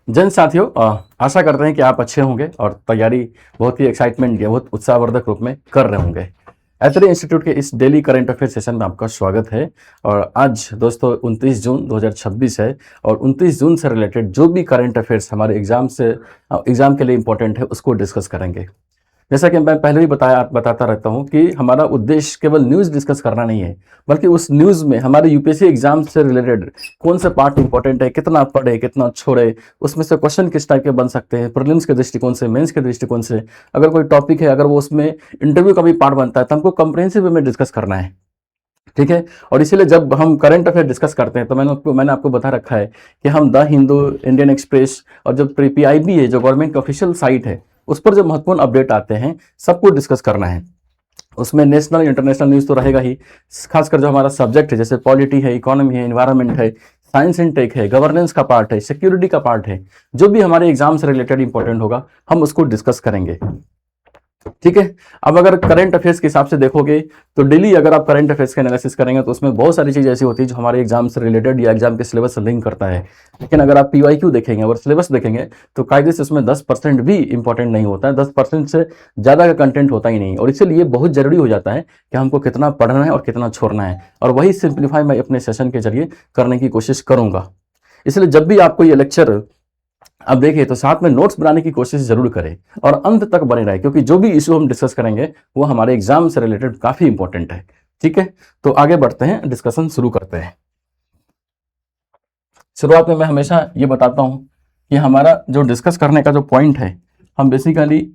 जन साथियों, आशा करते हैं कि आप अच्छे होंगे और तैयारी बहुत ही एक्साइटमेंट या बहुत उत्साहवर्धक रूप में कर रहे होंगे। ऐतरे इंस्टीट्यूट के इस डेली करंट अफेयर सेशन में आपका स्वागत है। और आज दोस्तों 29 जून 2026 है और 29 जून से रिलेटेड जो भी करंट अफेयर्स हमारे एग्जाम के लिए इंपॉर्टेंट है उसको डिस्कस करेंगे। जैसा कि मैं पहले भी बताता रहता हूं कि हमारा उद्देश्य केवल न्यूज़ डिस्कस करना नहीं है, बल्कि उस न्यूज़ में हमारे यूपीएससी एग्जाम से रिलेटेड कौन सा पार्ट इंपॉर्टेंट है, कितना पढ़े कितना छोड़े, उसमें से क्वेश्चन किस टाइप के बन सकते हैं, प्रीलिम्स के दृष्टिकोण से, मेंस के दृष्टिकोण से। अगर कोई टॉपिक है, अगर वो उसमें इंटरव्यू का भी पार्ट बनता है तो हमको कंप्रहेंसिव वे में डिस्कस करना है। ठीक है। और इसीलिए जब हम करंट अफेयर डिस्कस करते हैं तो मैंने आपको बता रखा है कि हम द हिंदू, इंडियन एक्सप्रेस और जो पीआईबी है, जो गवर्नमेंट की ऑफिशियल साइट है, उस पर जो महत्वपूर्ण अपडेट आते हैं सबको डिस्कस करना है। उसमें नेशनल इंटरनेशनल न्यूज़ तो रहेगा ही, खासकर जो हमारा सब्जेक्ट है जैसे पॉलिटी है, इकोनॉमी है, इन्वायरमेंट है, साइंस एंड टेक है, गवर्नेंस का पार्ट है, सिक्योरिटी का पार्ट है, जो भी हमारे एग्जाम से रिलेटेड इंपॉर्टेंट होगा हम उसको डिस्कस करेंगे। ठीक है। अब अगर करंट अफेयर्स के हिसाब से देखोगे तो डेली अगर आप करंट अफेयर्स का एनालिसिस करेंगे तो उसमें बहुत सारी चीज़ ऐसी होती है जो हमारे एग्जाम से रिलेटेड या एग्जाम के सिलेबस से लिंक करता है। लेकिन अगर आप पीवाईक्यू देखेंगे और सिलेबस देखेंगे तो कायदे से उसमें 10% भी इंपॉर्टेंट नहीं होता है, 10% से ज़्यादा का कंटेंट होता ही नहीं। और इसीलिए बहुत जरूरी हो जाता है कि हमको कितना पढ़ना है और कितना छोड़ना है, और वही सिंप्लीफाई मैं अपने सेशन के जरिए करने की कोशिश करूंगा। इसलिए जब भी आपको ये लेक्चर अब देखिए तो साथ में नोट्स बनाने की कोशिश जरूर करें और अंत तक बने रहे, क्योंकि जो भी इशू हम डिस्कस करेंगे वो हमारे एग्जाम से रिलेटेड काफी इंपॉर्टेंट है। ठीक है, तो आगे बढ़ते हैं, डिस्कशन शुरू करते हैं। शुरुआत में मैं हमेशा ये बताता हूं कि हमारा जो डिस्कस करने का जो पॉइंट है, हम बेसिकली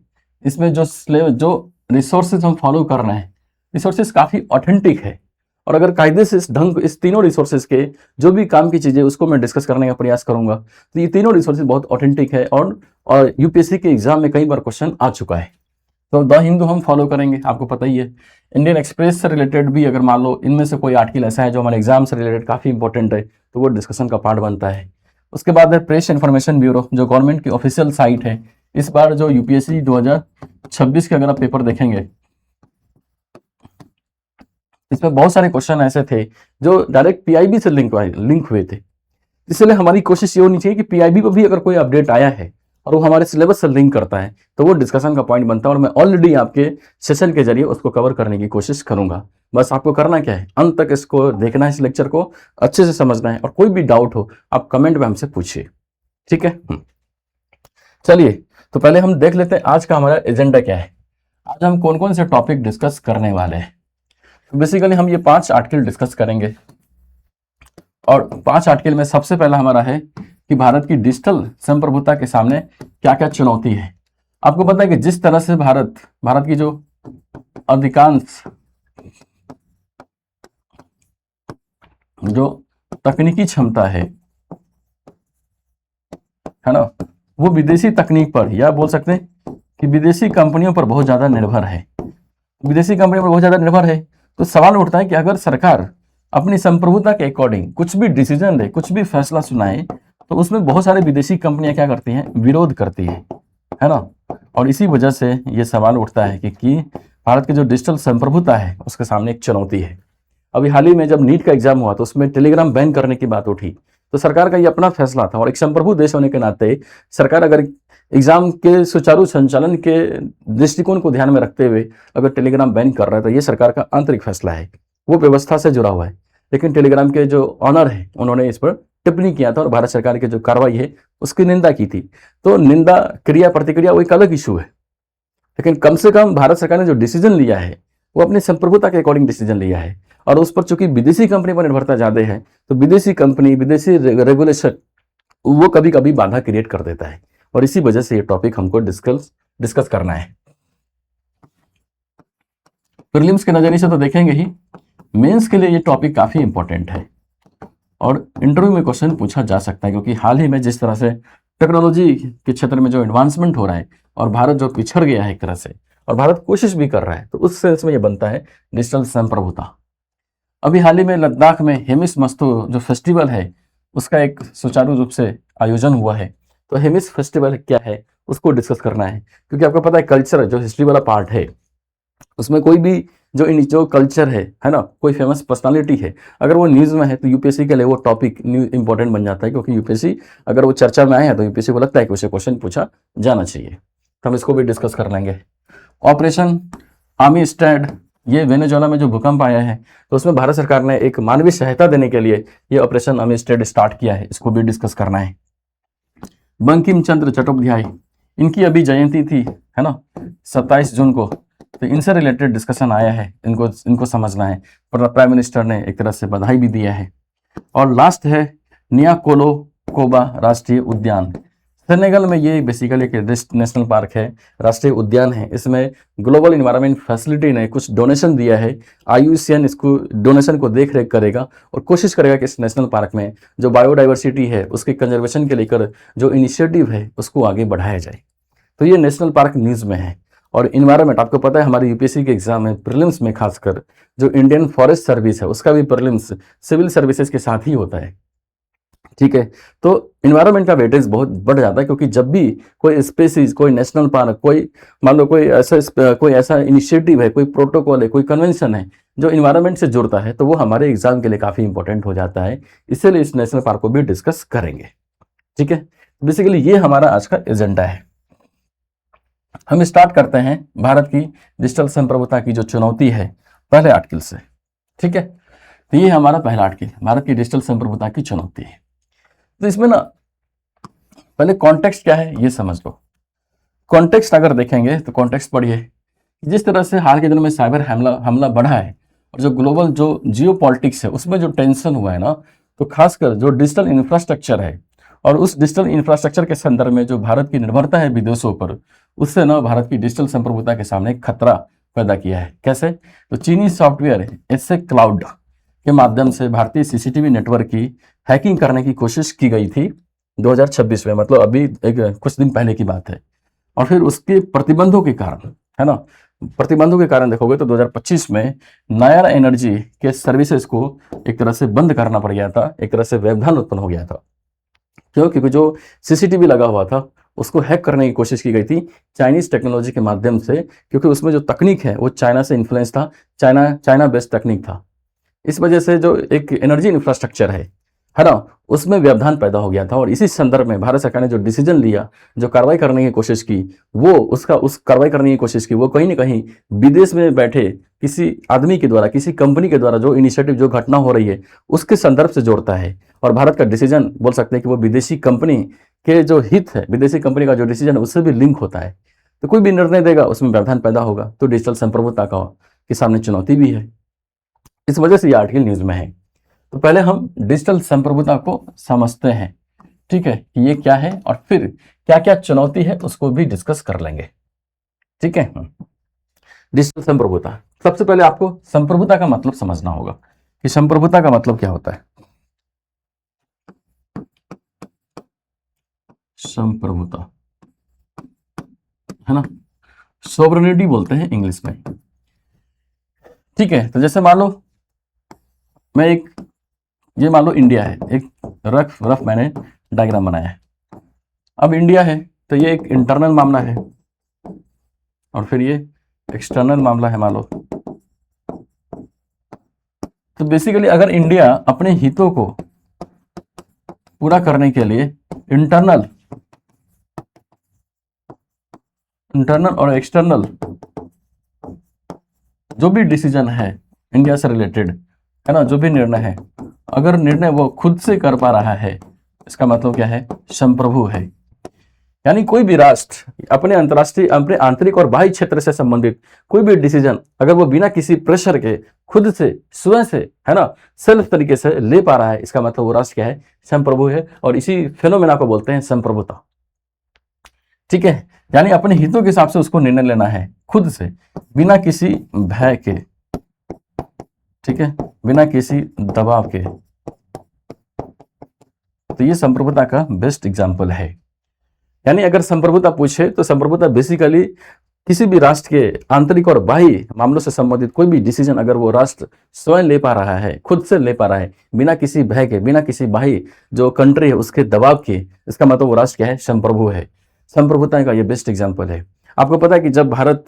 इसमें जो रिसोर्सेज हम फॉलो कर रहे हैं, रिसोर्सेज काफी ऑथेंटिक है। और अगर कायदे से इस तीनों रिसोर्सेज के जो भी काम की चीजें उसको मैं डिस्कस करने का प्रयास करूंगा, तो ये तीनों रिसोर्सेज बहुत ऑथेंटिक है और यूपीएससी के एग्जाम में कई बार क्वेश्चन आ चुका है। तो द हिंदू हम फॉलो करेंगे, आपको पता ही है। इंडियन एक्सप्रेस से रिलेटेड भी अगर मान लो इनमें से कोई आर्टिकल ऐसा है जो हमारे एग्जाम से रिलेटेड काफी इंपॉर्टेंट है तो वो डिस्कशन का पार्ट बनता है। उसके बाद है प्रेस इन्फॉर्मेशन ब्यूरो, जो गवर्नमेंट की ऑफिशियल साइट है। इस बार जो यूपीएससी 2026 के अगर आप पेपर देखेंगे, इसमें बहुत सारे क्वेश्चन ऐसे थे जो डायरेक्ट पीआईबी से लिंक हुए थे। इसलिए हमारी कोशिश ये होनी चाहिए कि पीआईबी पर भी अगर कोई अपडेट आया है और वो हमारे सिलेबस से लिंक करता है तो वो डिस्कशन का पॉइंट बनता है, और मैं ऑलरेडी आपके सेशन के जरिए उसको कवर करने की कोशिश करूंगा। बस आपको करना क्या है, अंत तक इसको देखना है, इस लेक्चर को अच्छे से समझना है, और कोई भी डाउट हो आप कमेंट में हमसे पूछिए। ठीक है। चलिए, तो पहले हम देख लेते हैं आज का हमारा एजेंडा क्या है। आज हम कौन कौन से टॉपिक डिस्कस करने वाले हैं। तो बेसिकली हम ये 5 आर्टिकल डिस्कस करेंगे, और 5 आर्टिकल में सबसे पहला हमारा है कि भारत की डिजिटल संप्रभुता के सामने क्या क्या चुनौती है। आपको पता है कि जिस तरह से भारत की जो अधिकांश जो तकनीकी क्षमता है ना, वो विदेशी तकनीक पर, या बोल सकते हैं कि विदेशी कंपनियों पर बहुत ज्यादा निर्भर है। विदेशी कंपनियों पर बहुत ज्यादा निर्भर है, तो सवाल उठता है कि अगर सरकार अपनी संप्रभुता के अकॉर्डिंग कुछ भी डिसीजन ले, कुछ भी फैसला सुनाए, तो उसमें बहुत सारे विदेशी कंपनियां क्या करती हैं, विरोध करती है ना। और इसी वजह से ये सवाल उठता है कि भारत की जो डिजिटल संप्रभुता है उसके सामने एक चुनौती है। अभी हाल ही में जब नीट का एग्जाम हुआ तो उसमें टेलीग्राम बैन करने की बात उठी, तो सरकार का ये अपना फैसला था, और एक संप्रभु देश होने के नाते सरकार अगर एग्जाम के सुचारू संचालन के दृष्टिकोण को ध्यान में रखते हुए अगर टेलीग्राम बैन कर रहा है तो ये सरकार का आंतरिक फैसला है, वो व्यवस्था से जुड़ा हुआ है। लेकिन टेलीग्राम के जो ऑनर है उन्होंने इस पर टिप्पणी किया था और भारत सरकार की जो कार्रवाई है उसकी निंदा की थी। तो निंदा क्रिया प्रतिक्रिया वो एक अलग इशू है, लेकिन कम से कम भारत सरकार ने जो डिसीजन लिया है वो अपनी संप्रभुता के अकॉर्डिंग डिसीजन लिया है। और उस पर चूंकि विदेशी कंपनी पर निर्भरता ज्यादा है तो विदेशी कंपनी, विदेशी रेगुलेशन वो कभी कभी बाधा क्रिएट कर देता है, और इसी वजह से ये टॉपिक हमको डिस्कस करना है। प्रीलिम्स के नजरिए से तो देखेंगे ही, मेंस के लिए ये टॉपिक काफी इंपॉर्टेंट है और इंटरव्यू में क्वेश्चन पूछा जा सकता है, क्योंकि हाल ही में जिस तरह से टेक्नोलॉजी के क्षेत्र में जो एडवांसमेंट हो रहा है और भारत जो पिछड़ गया है एक तरह से, और भारत कोशिश भी कर रहा है, तो उस सेंस में ये बनता है डिजिटल संप्रभुता। अभी हाल ही में लद्दाख में हेमिस मस्तो जो फेस्टिवल है उसका एक सुचारू रूप से आयोजन हुआ है। तो हेमिस फेस्टिवल क्या है उसको डिस्कस करना है, क्योंकि आपको पता है कल्चर जो हिस्ट्री वाला पार्ट है उसमें कोई भी जो कल्चर है ना, कोई फेमस पर्सनालिटी है, अगर वो न्यूज़ में है तो यूपीएससी के लिए वो टॉपिक इंपॉर्टेंट बन जाता है, क्योंकि यूपीएससी अगर वो चर्चा में आए हैं तो यूपीएससी को लगता है कि उसे क्वेश्चन पूछा जाना चाहिए। तो हम इसको भी डिस्कस कर लेंगे। ऑपरेशन आर्मी स्टैंड, ये वेनेजुएला में जो भूकंप आया है तो उसमें भारत सरकार ने एक मानवीय सहायता देने के लिए ये ऑपरेशन आर्मी स्टैंड स्टार्ट किया है, इसको भी डिस्कस करना है। बंकिम चंद्र चट्टोपाध्याय, इनकी अभी जयंती थी, है ना, 27 जून को, तो इनसे रिलेटेड डिस्कशन आया है, इनको समझना है। प्राइम मिनिस्टर ने एक तरह से बधाई भी दिया है। और लास्ट है नियाकोलो कोबा राष्ट्रीय उद्यान, सेनेगल में। ये बेसिकली एक नेशनल पार्क है, राष्ट्रीय उद्यान है। इसमें ग्लोबल इन्वायरमेंट फैसिलिटी ने कुछ डोनेशन दिया है, IUCN इसको डोनेशन को देख रेख करेगा और कोशिश करेगा कि इस नेशनल पार्क में जो बायोडाइवर्सिटी है उसके कंजर्वेशन के लेकर जो इनिशिएटिव है उसको आगे बढ़ाया जाए। तो ये नेशनल पार्क न्यूज़ में है। और इन्वायरमेंट, आपको पता है हमारे यूपीएससी के एग्जाम में प्रीलिम्स में खासकर जो इंडियन फॉरेस्ट सर्विस है उसका भी प्रीलिम्स सिविल सर्विसेज के साथ ही होता है, ठीक है। तो इन्वायरमेंट का वेटेज बहुत बढ़ जाता है, क्योंकि जब भी कोई स्पेसीज, कोई नेशनल पार्क, कोई मान लो कोई ऐसा इनिशिएटिव है, कोई प्रोटोकॉल है, कोई कन्वेंशन है जो इन्वायरमेंट से जुड़ता है, तो वो हमारे एग्जाम के लिए काफ़ी इंपॉर्टेंट हो जाता है। इसीलिए इस नेशनल पार्क को भी डिस्कस करेंगे, ठीक है। बेसिकली ये हमारा आज का एजेंडा है। हम स्टार्ट करते हैं भारत की डिजिटल संप्रभुता की जो चुनौती है पहले आर्टिकल से, ठीक है। तो ये हमारा पहला आर्टिकल, भारत की डिजिटल संप्रभुता की चुनौती है। तो इसमें ना पहले कॉन्टेक्स्ट क्या है ये समझ लो। कॉन्टेक्स्ट अगर देखेंगे तो कॉन्टेक्स्ट पढ़िए, जिस तरह से हाल के दिनों में साइबर हमला बढ़ा है और जो ग्लोबल जो जियोपॉलिटिक्स है उसमें जो टेंशन हुआ है ना, तो खासकर जो डिजिटल इंफ्रास्ट्रक्चर है और उस डिजिटल इंफ्रास्ट्रक्चर के संदर्भ में जो भारत की निर्भरता है विदेशों पर, उससे ना भारत की डिजिटल संप्रभुता के सामने खतरा पैदा किया है। कैसे? तो चीनी सॉफ्टवेयर एसए क्लाउड के माध्यम से भारतीय सीसीटीवी नेटवर्क की हैकिंग करने की कोशिश की गई थी 2026 में, मतलब अभी कुछ दिन पहले की बात है। और फिर उसके प्रतिबंधों के कारण, है ना, प्रतिबंधों के कारण देखोगे तो 2025 में नायर एनर्जी के सर्विसेज को एक तरह से बंद करना पड़ गया था, एक तरह से व्यवधान उत्पन्न हो गया था। क्यों? क्योंकि जो सीसीटीवी लगा हुआ था उसको हैक करने की कोशिश की गई थी चाइनीज टेक्नोलॉजी के माध्यम से, क्योंकि उसमें जो तकनीक है वो चाइना से इन्फ्लुएंस था, चाइना बेस्ड तकनीक था। इस वजह से जो एक एनर्जी इंफ्रास्ट्रक्चर है ना, उसमें व्यवधान पैदा हो गया था। और इसी संदर्भ में भारत सरकार ने जो डिसीजन लिया, जो कार्रवाई करने की कोशिश की, उस कार्रवाई करने की कोशिश की वो कहीं ना कहीं विदेश में बैठे किसी आदमी के द्वारा, किसी कंपनी के द्वारा जो इनिशिएटिव, जो घटना हो रही है उसके संदर्भ से जोड़ता है। और भारत का डिसीजन बोल सकते हैं कि वो विदेशी कंपनी के जो हित है, विदेशी कंपनी का जो डिसीजन है उससे भी लिंक होता है। तो कोई भी निर्णय देगा उसमें व्यवधान पैदा होगा, तो डिजिटल संप्रभुता के सामने चुनौती भी है। इस वजह से ये आर्टिकल न्यूज में है। तो पहले हम डिजिटल संप्रभुता को समझते हैं, ठीक है, कि ये क्या है और फिर क्या क्या चुनौती है उसको भी डिस्कस कर लेंगे, ठीक है। डिजिटल संप्रभुता, सबसे पहले आपको संप्रभुता का मतलब समझना होगा कि संप्रभुता का मतलब क्या होता है। संप्रभुता, है ना, सोवरेनिटी बोलते हैं इंग्लिश में, ठीक है। तो जैसे मान लो ये मान लो इंडिया है, एक रफ मैंने डायग्राम बनाया है। अब इंडिया है तो ये एक इंटरनल मामला है और फिर ये एक्सटर्नल मामला है मान लो। तो बेसिकली अगर इंडिया अपने हितों को पूरा करने के लिए इंटरनल और एक्सटर्नल जो भी डिसीजन है इंडिया से रिलेटेड, है ना, जो भी निर्णय है, अगर निर्णय वो खुद से कर पा रहा है, इसका मतलब क्या है, संप्रभु है। यानी कोई भी राष्ट्र अपने अंतर्राष्ट्रीय, अपने आंतरिक और बाह्य क्षेत्र से संबंधित कोई भी डिसीजन अगर वो बिना किसी प्रेशर के खुद से, स्वयं से, है ना, सेल्फ तरीके से ले पा रहा है, इसका मतलब वो राष्ट्र क्या है, संप्रभु है। और इसी फेनोमेना को बोलते हैं संप्रभुता, ठीक है। यानी अपने हितों के हिसाब से उसको निर्णय लेना है खुद से, बिना किसी भय के, ठीक है, बिना किसी दबाव के। तो ये संप्रभुता का बेस्ट एग्जांपल है। यानी अगर संप्रभुता पूछे तो संप्रभुता बेसिकली किसी भी राष्ट्र के आंतरिक और बाह्य मामलों से संबंधित कोई भी डिसीजन अगर वो राष्ट्र स्वयं ले पा रहा है, खुद से ले पा रहा है, बिना किसी भय के, बिना किसी बाह्य जो कंट्री है उसके दबाव के, इसका मतलब वो राष्ट्र क्या है, संप्रभु है। संप्रभुता का ये बेस्ट एग्जांपल है। आपको पता है कि जब भारत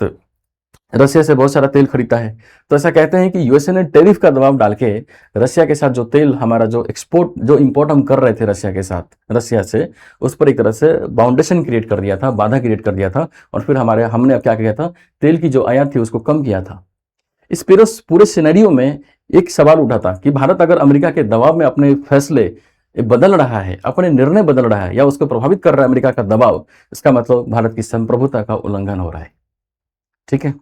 रशिया से बहुत सारा तेल खरीदता है। तो ऐसा कहते हैं कि यूएसए ने टैरिफ का दबाव डाल के रशिया के साथ जो तेल हमारा जो एक्सपोर्ट जो इंपोर्ट हम कर रहे थे रशिया के साथ, रशिया से, उस पर एक तरह से बाउंडेशन क्रिएट कर दिया था, बाधा क्रिएट कर दिया था। और फिर हमने अब क्या किया था, तेल की जो आयात थी उसको कम किया था। इस पूरे सिनेरियो में एक सवाल उठा था कि भारत अगर अमेरिका के दबाव में अपने फैसले बदल रहा है, अपने निर्णय बदल रहा है, या उसको प्रभावित कर रहा है अमेरिका का दबाव, इसका मतलब भारत की संप्रभुता का उल्लंघन हो रहा है। ठीक है।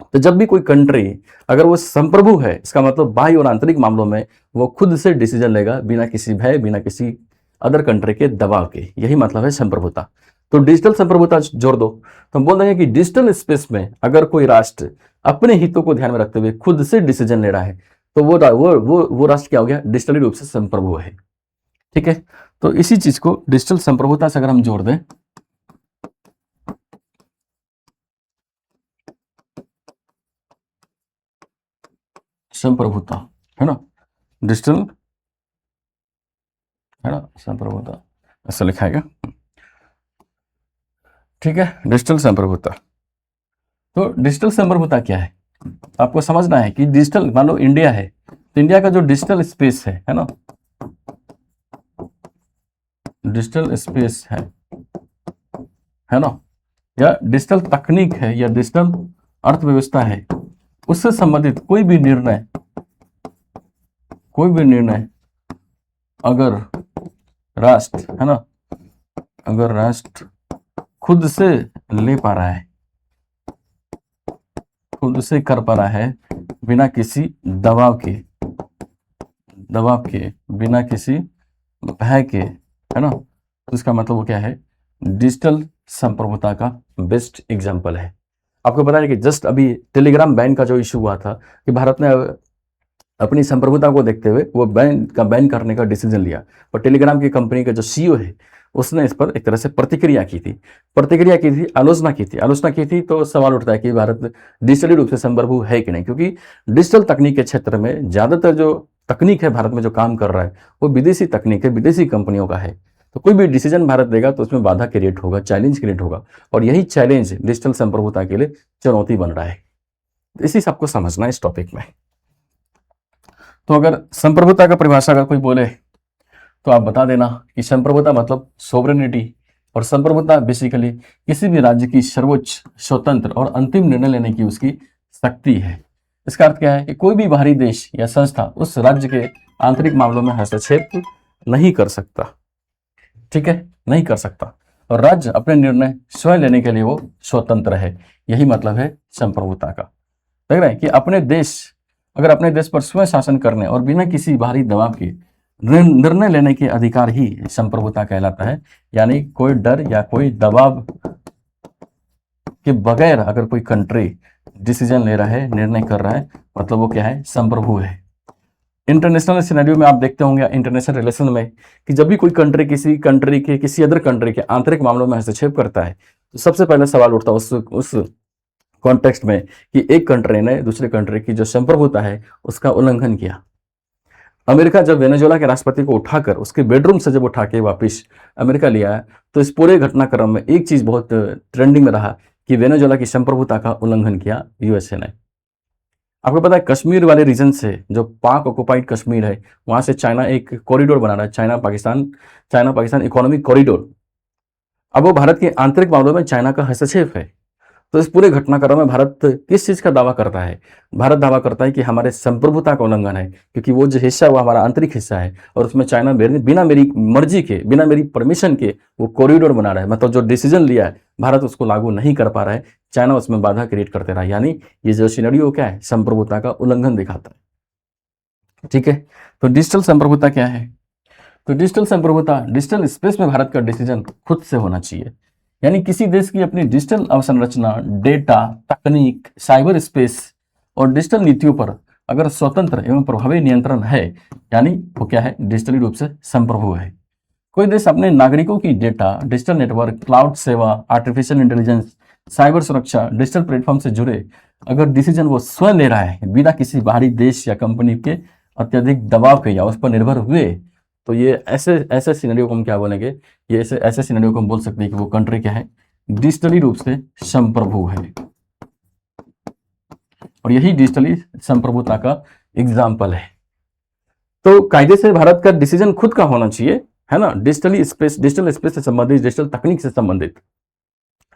तो जब भी कोई कंट्री अगर वो संप्रभु है, इसका मतलब बाह्य और आंतरिक मामलों में वो खुद से डिसीजन लेगा, बिना किसी भय, बिना किसी अदर कंट्री के दबाव के। यही मतलब है संप्रभुता। तो डिजिटल संप्रभुता जोड़ दो तो हम बोल रहे हैं कि डिजिटल स्पेस में अगर कोई राष्ट्र अपने हितों को ध्यान में रखते हुए खुद से डिसीजन ले रहा है, तो वो राष्ट्र क्या हो गया, डिजिटली रूप से संप्रभु है। ठीक है। तो इसी चीज को डिजिटल संप्रभुता से अगर हम जोड़ दें, संप्रभुता है ना, डिजिटल है ना, संप्रभुता ऐसा लिखा है। ठीक है, डिजिटल संप्रभुता। तो डिजिटल संप्रभुता क्या है, आपको समझना है कि डिजिटल, मान लो इंडिया है, तो इंडिया का जो डिजिटल स्पेस है ना, डिजिटल स्पेस है ना, या डिजिटल तकनीक है, या डिजिटल अर्थव्यवस्था है, उससे संबंधित कोई भी निर्णय अगर राष्ट्र है ना, अगर राष्ट्र खुद से ले पा रहा है, खुद से कर पा रहा है, बिना किसी दबाव के, बिना किसी भय के, है ना, तो इसका मतलब वो क्या है, डिजिटल संप्रभुता का बेस्ट एग्जांपल है। आपको पता है कि जस्ट अभी टेलीग्राम बैन का जो इशू हुआ था, कि भारत ने अपनी संप्रभुता को देखते हुए वो बैन करने का डिसीजन लिया, और टेलीग्राम की कंपनी का जो सीईओ है उसने इस पर एक तरह से प्रतिक्रिया की थी, आलोचना की थी। तो सवाल उठता है कि भारत डिजिटली रूप से संप्रभु है कि नहीं, क्योंकि डिजिटल तकनीक के क्षेत्र में ज्यादातर जो तकनीक है भारत में जो काम कर रहा है वो विदेशी तकनीक है, विदेशी कंपनियों का है। तो कोई भी डिसीजन भारत देगा तो उसमें बाधा क्रिएट होगा, चैलेंज क्रिएट होगा, और यही चैलेंज डिजिटल संप्रभुता के लिए चुनौती बन रहा है। इसी सबको समझना है इस टॉपिक में। तो अगर संप्रभुता का परिभाषा अगर कोई बोले तो आप बता देना कि संप्रभुता मतलब सोवरेनिटी, और संप्रभुता बेसिकली किसी भी राज्य की सर्वोच्च, स्वतंत्र और अंतिम निर्णय लेने की उसकी शक्ति है। इसका अर्थ क्या है कि कोई भी बाहरी देश या संस्था उस राज्य के आंतरिक मामलों में हस्तक्षेप नहीं कर सकता। ठीक है, नहीं कर सकता, और राज्य अपने निर्णय स्वयं लेने के लिए वो स्वतंत्र है। यही मतलब है संप्रभुता का। देख रहे हैं कि अगर अपने देश पर स्वयं शासन करने और बिना किसी बाहरी दबाव के निर्णय लेने के अधिकार ही संप्रभुता कहलाता है। यानी कोई डर या कोई दबाव के बगैर अगर कोई कंट्री डिसीजन ले रहा है, निर्णय कर रहा है, मतलब वो क्या है, संप्रभु है। इंटरनेशनल सिनेरियो में आप देखते होंगे, इंटरनेशनल रिलेशन में, कि जब भी कोई कंट्री किसी अदर कंट्री के आंतरिक मामलों में हस्तक्षेप करता है, तो सबसे पहले सवाल उठता है उस कॉन्टेक्स्ट में कि एक कंट्री ने दूसरे कंट्री की जो संप्रभुता है उसका उल्लंघन किया। अमेरिका जब वेनेजुएला के राष्ट्रपति को उठाकर उसके बेडरूम से जब उठा के वापिस अमेरिका लिया, तो इस पूरे घटनाक्रम में एक चीज बहुत ट्रेंडिंग में रहा कि वेनेजुएला की संप्रभुता का उल्लंघन किया यूएसए ने। आपको पता है कश्मीर वाले रीजन से, जो पाक ऑक्युपाइड कश्मीर है, वहां से चाइना एक कॉरिडोर बना रहा है, चाइना पाकिस्तान इकोनॉमिक कॉरिडोर। अब वो भारत के आंतरिक मामलों में चाइना का हस्तक्षेप है। तो इस पूरे घटनाक्रम में भारत किस चीज का दावा करता है, भारत दावा करता है कि हमारे संप्रभुता का उल्लंघन है, क्योंकि वो जो हिस्सा है वो हमारा आंतरिक हिस्सा है, और उसमें चाइना बिना मेरी मर्जी के, बिना मेरी परमिशन के वो कॉरिडोर बना रहा है। मतलब जो डिसीजन लिया है भारत उसको लागू नहीं कर पा रहा है, चाइना उसमें बाधा क्रिएट करते रहा। यानी ये जो सिनेरियो क्या है, संप्रभुता का उल्लंघन दिखाता है। ठीक है, तो डिजिटल संप्रभुता क्या है, तो डिजिटल संप्रभुता, डिजिटल स्पेस में भारत का डिसीजन खुद से होना चाहिए। यानी किसी देश की अपनी डिजिटल अवसंरचना, डेटा, तकनीक, साइबर स्पेस और डिजिटल नीतियों पर अगर स्वतंत्र एवं प्रभावी नियंत्रण है, यानी वो क्या है, डिजिटली रूप से संप्रभु है। कोई देश अपने नागरिकों की डेटा, डिजिटल नेटवर्क, क्लाउड सेवा, आर्टिफिशियल इंटेलिजेंस, साइबर सुरक्षा, डिजिटल प्लेटफॉर्म से जुड़े अगर डिसीजन वो स्वयं ले रहा है, बिना किसी बाहरी देश या कंपनी के अत्यधिक दबाव के या उस पर निर्भर हुए, तो ये ऐसे सिनेरियो को हम क्या बोलेंगे, ये ऐसे सिनेरियो को हम बोल सकते हैं कि वो कंट्री क्या है, डिजिटली रूप से संप्रभु है। और यही डिजिटली संप्रभुता का एग्जाम्पल है। तो कायदे से भारत का डिसीजन खुद का होना चाहिए, है ना, डिजिटल स्पेस से संबंधित, डिजिटल तकनीक से संबंधित।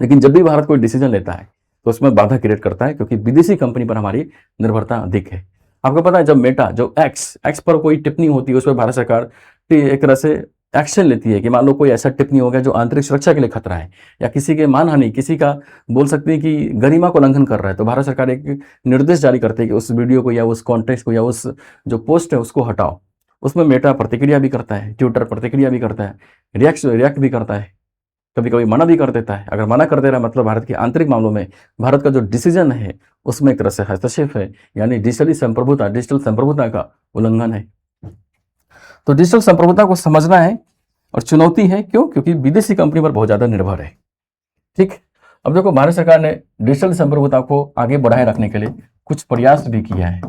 लेकिन जब भी भारत कोई डिसीजन लेता है तो उसमें बाधा क्रिएट करता है, क्योंकि विदेशी कंपनी पर हमारी निर्भरता अधिक है। आपको पता है, जब मेटा, जो एक्स पर कोई टिप्पणी होती है, उस पर भारत सरकार एक तरह से एक्शन लेती है कि मान लो कोई ऐसा टिप्पणी हो गया जो आंतरिक सुरक्षा के लिए खतरा है, या किसी के मानहानि, किसी का बोल सकते हैं कि गरिमा को उल्लंघन कर रहा है, तो भारत सरकार एक निर्देश जारी करती है कि उस वीडियो को या उस कॉन्टेक्स्ट को या उस जो पोस्ट है उसको हटाओ। उसमें मेटा प्रतिक्रिया भी करता है, ट्विटर प्रतिक्रिया भी करता है, रिएक्ट भी करता है, कभी कभी मना भी कर देता है। अगर मना कर दे रहा है मतलब भारत के आंतरिक मामलों में भारत का जो डिसीजन है उसमें एक तरह से हस्तक्षेप है, यानी डिजिटल संप्रभुता का उल्लंघन है। तो डिजिटल संप्रभुता को समझना है और चुनौती है, क्यों? क्योंकि विदेशी कंपनी पर बहुत ज्यादा निर्भर है। ठीक, अब देखो, भारत सरकार ने डिजिटल संप्रभुता को आगे बढ़ाए रखने के लिए कुछ प्रयास भी किया है।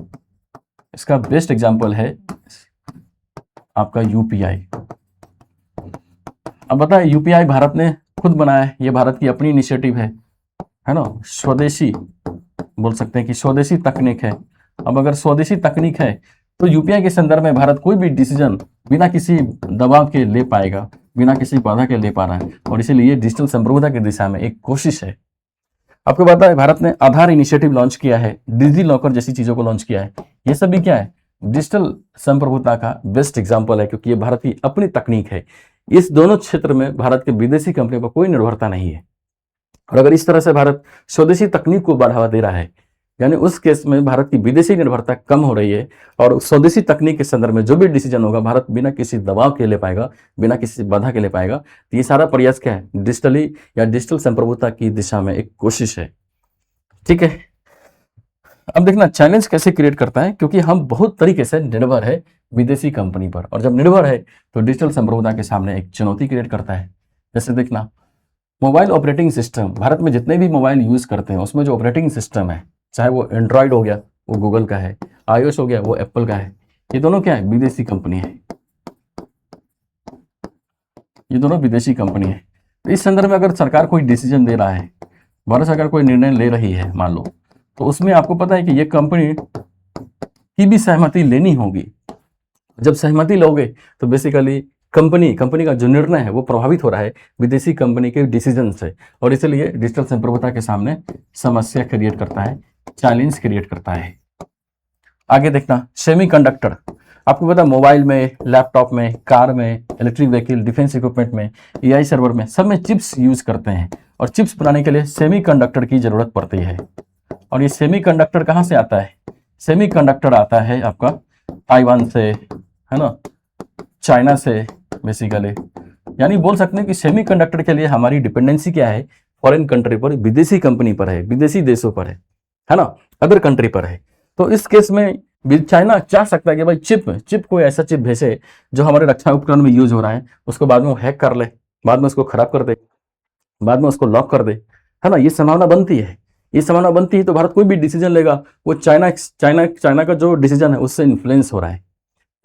इसका बेस्ट एग्जाम्पल है आपका यूपीआई। अब बताएं, यूपीआई भारत ने खुद बनाया है, ये भारत की अपनी इनिशिएटिव है ना, स्वदेशी बोल सकते हैं कि स्वदेशी तकनीक है। अब अगर स्वदेशी तकनीक है तो यूपीआई के संदर्भ में भारत कोई भी डिसीजन बिना किसी दबाव के ले पाएगा, बिना किसी बाधा के ले पा रहा है, और इसीलिए डिजिटल संप्रभुता की दिशा में एक कोशिश है। आपको पता है, भारत ने आधार इनिशिएटिव लॉन्च किया है, डिजी लॉकर जैसी चीजों को लॉन्च किया है। ये सब भी क्या है? डिजिटल संप्रभुता का बेस्ट एग्जाम्पल है, क्योंकि ये भारत की अपनी तकनीक है। इस दोनों क्षेत्र में भारत के विदेशी कंपनियों पर कोई निर्भरता नहीं है। और अगर इस तरह से भारत स्वदेशी तकनीक को बढ़ावा दे रहा है, यानी उस केस में भारत की विदेशी निर्भरता कम हो रही है, और स्वदेशी तकनीक के संदर्भ में जो भी डिसीजन होगा भारत बिना किसी दबाव के ले पाएगा, बिना किसी बाधा के ले पाएगा। तो ये सारा प्रयास क्या है? डिजिटली या डिजिटल संप्रभुता की दिशा में एक कोशिश है। ठीक है, अब देखना चैलेंज कैसे क्रिएट करता है, क्योंकि हम बहुत तरीके से निर्भर है विदेशी कंपनी पर, और जब निर्भर है तो डिजिटल संप्रभुता के सामने एक चुनौती क्रिएट करता है। जैसे देखना, मोबाइल ऑपरेटिंग सिस्टम, भारत में जितने भी मोबाइल यूज करते हैं उसमें जो ऑपरेटिंग सिस्टम है, चाहे वो एंड्रॉयड हो गया वो गूगल का है, iOS हो गया वो एप्पल का है, ये दोनों क्या है? विदेशी कंपनी है। ये दोनों विदेशी कंपनी है। तो इस संदर्भ में अगर सरकार कोई डिसीजन दे रहा है, भारत सरकार कोई निर्णय ले रही है मान लो, तो उसमें आपको पता है कि ये कंपनी की भी सहमति लेनी होगी। जब सहमति लोगे तो बेसिकली कंपनी का जो निर्णय है वो प्रभावित हो रहा है विदेशी कंपनी के डिसीजन से, और इसलिए डिजिटल संप्रभुता के सामने समस्या क्रिएट करता है, चैलेंज क्रिएट करता है। आगे देखना, सेमीकंडक्टर। आपको पता है, मोबाइल में, लैपटॉप में, कार में, इलेक्ट्रिक व्हीकल, डिफेंस इक्विपमेंट में, एआई सर्वर में, सब में चिप्स यूज करते हैं, और चिप्स बनाने के लिए सेमीकंडक्टर की जरूरत पड़ती है। और ये सेमीकंडक्टर कहाँ से आता है? सेमीकंडक्टर आता है आपका ताइवान से, है ना, चाइना से बेसिकली। यानी बोल सकते हैं कि सेमीकंडक्टर के लिए हमारी डिपेंडेंसी क्या है? फॉरेन कंट्री पर, विदेशी कंपनी पर है, विदेशी देशों पर है ना, अदर कंट्री पर है। तो इस केस में चाइना चाह सकता है कि भाई चिप कोई ऐसा चिप भेजे जो हमारे रक्षा उपकरण में यूज हो रहा है, उसको बाद में वो हैक कर ले, बाद में उसको खराब कर दे, बाद में उसको लॉक कर दे, है ना, ये संभावना बनती है। ये संभावना बनती है तो भारत कोई भी डिसीजन लेगा वो चाइना का जो डिसीजन है उससे इन्फ्लुएंस हो रहा है,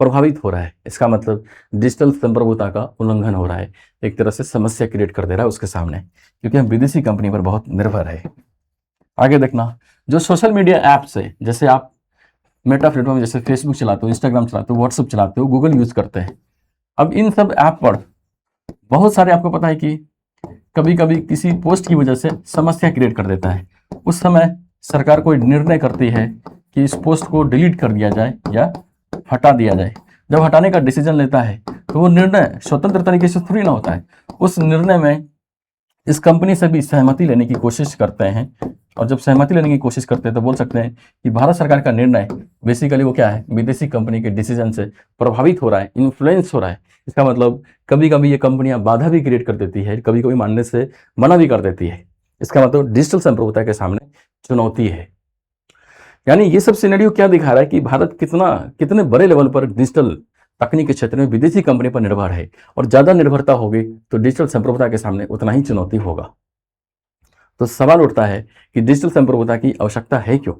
प्रभावित हो रहा है। इसका मतलब डिजिटल संप्रभुता का उल्लंघन हो रहा है, एक तरह से समस्या क्रिएट कर दे रहा है उसके सामने, क्योंकि हम विदेशी कंपनी पर बहुत निर्भर है। आगे देखना, जो सोशल मीडिया ऐप्स है, जैसे आप मेटा प्लेटफॉर्म जैसे फेसबुक चलाते हो, इंस्टाग्राम चलाते हो, व्हाट्सएप चलाते हो, गूगल यूज करते हैं। अब इन सब ऐप पर बहुत सारे, आपको पता है कि कभी कभी किसी पोस्ट की वजह से समस्या क्रिएट कर देता है। उस समय सरकार कोई निर्णय करती है कि इस पोस्ट को डिलीट कर दिया जाए या हटा दिया जाए। जब हटाने का डिसीजन लेता है तो वो निर्णय स्वतंत्र तरीके से थोड़ी ना होता है, उस निर्णय में इस कंपनी से भी सहमति लेने की कोशिश करते हैं, और जब सहमति लेने की कोशिश करते हैं तो बोल सकते हैं कि भारत सरकार का निर्णय बेसिकली वो क्या है? विदेशी कंपनी के डिसीजन से प्रभावित हो रहा है, इन्फ्लुएंस हो रहा है। इसका मतलब कभी कभी ये कंपनियां बाधा भी क्रिएट कर देती है, कभी कभी मानने से मना भी कर देती है। इसका मतलब डिजिटल संप्रभुता के सामने चुनौती है। यानी ये सब सिनेरियो क्या दिखा रहा है कि भारत कितने बड़े लेवल पर डिजिटल तकनीक के क्षेत्र में विदेशी कंपनी पर निर्भर है, और ज्यादा निर्भरता होगी तो डिजिटल संप्रभुता के सामने उतना ही चुनौती होगा। तो सवाल उठता है कि डिजिटल संप्रभुता की आवश्यकता है क्यों,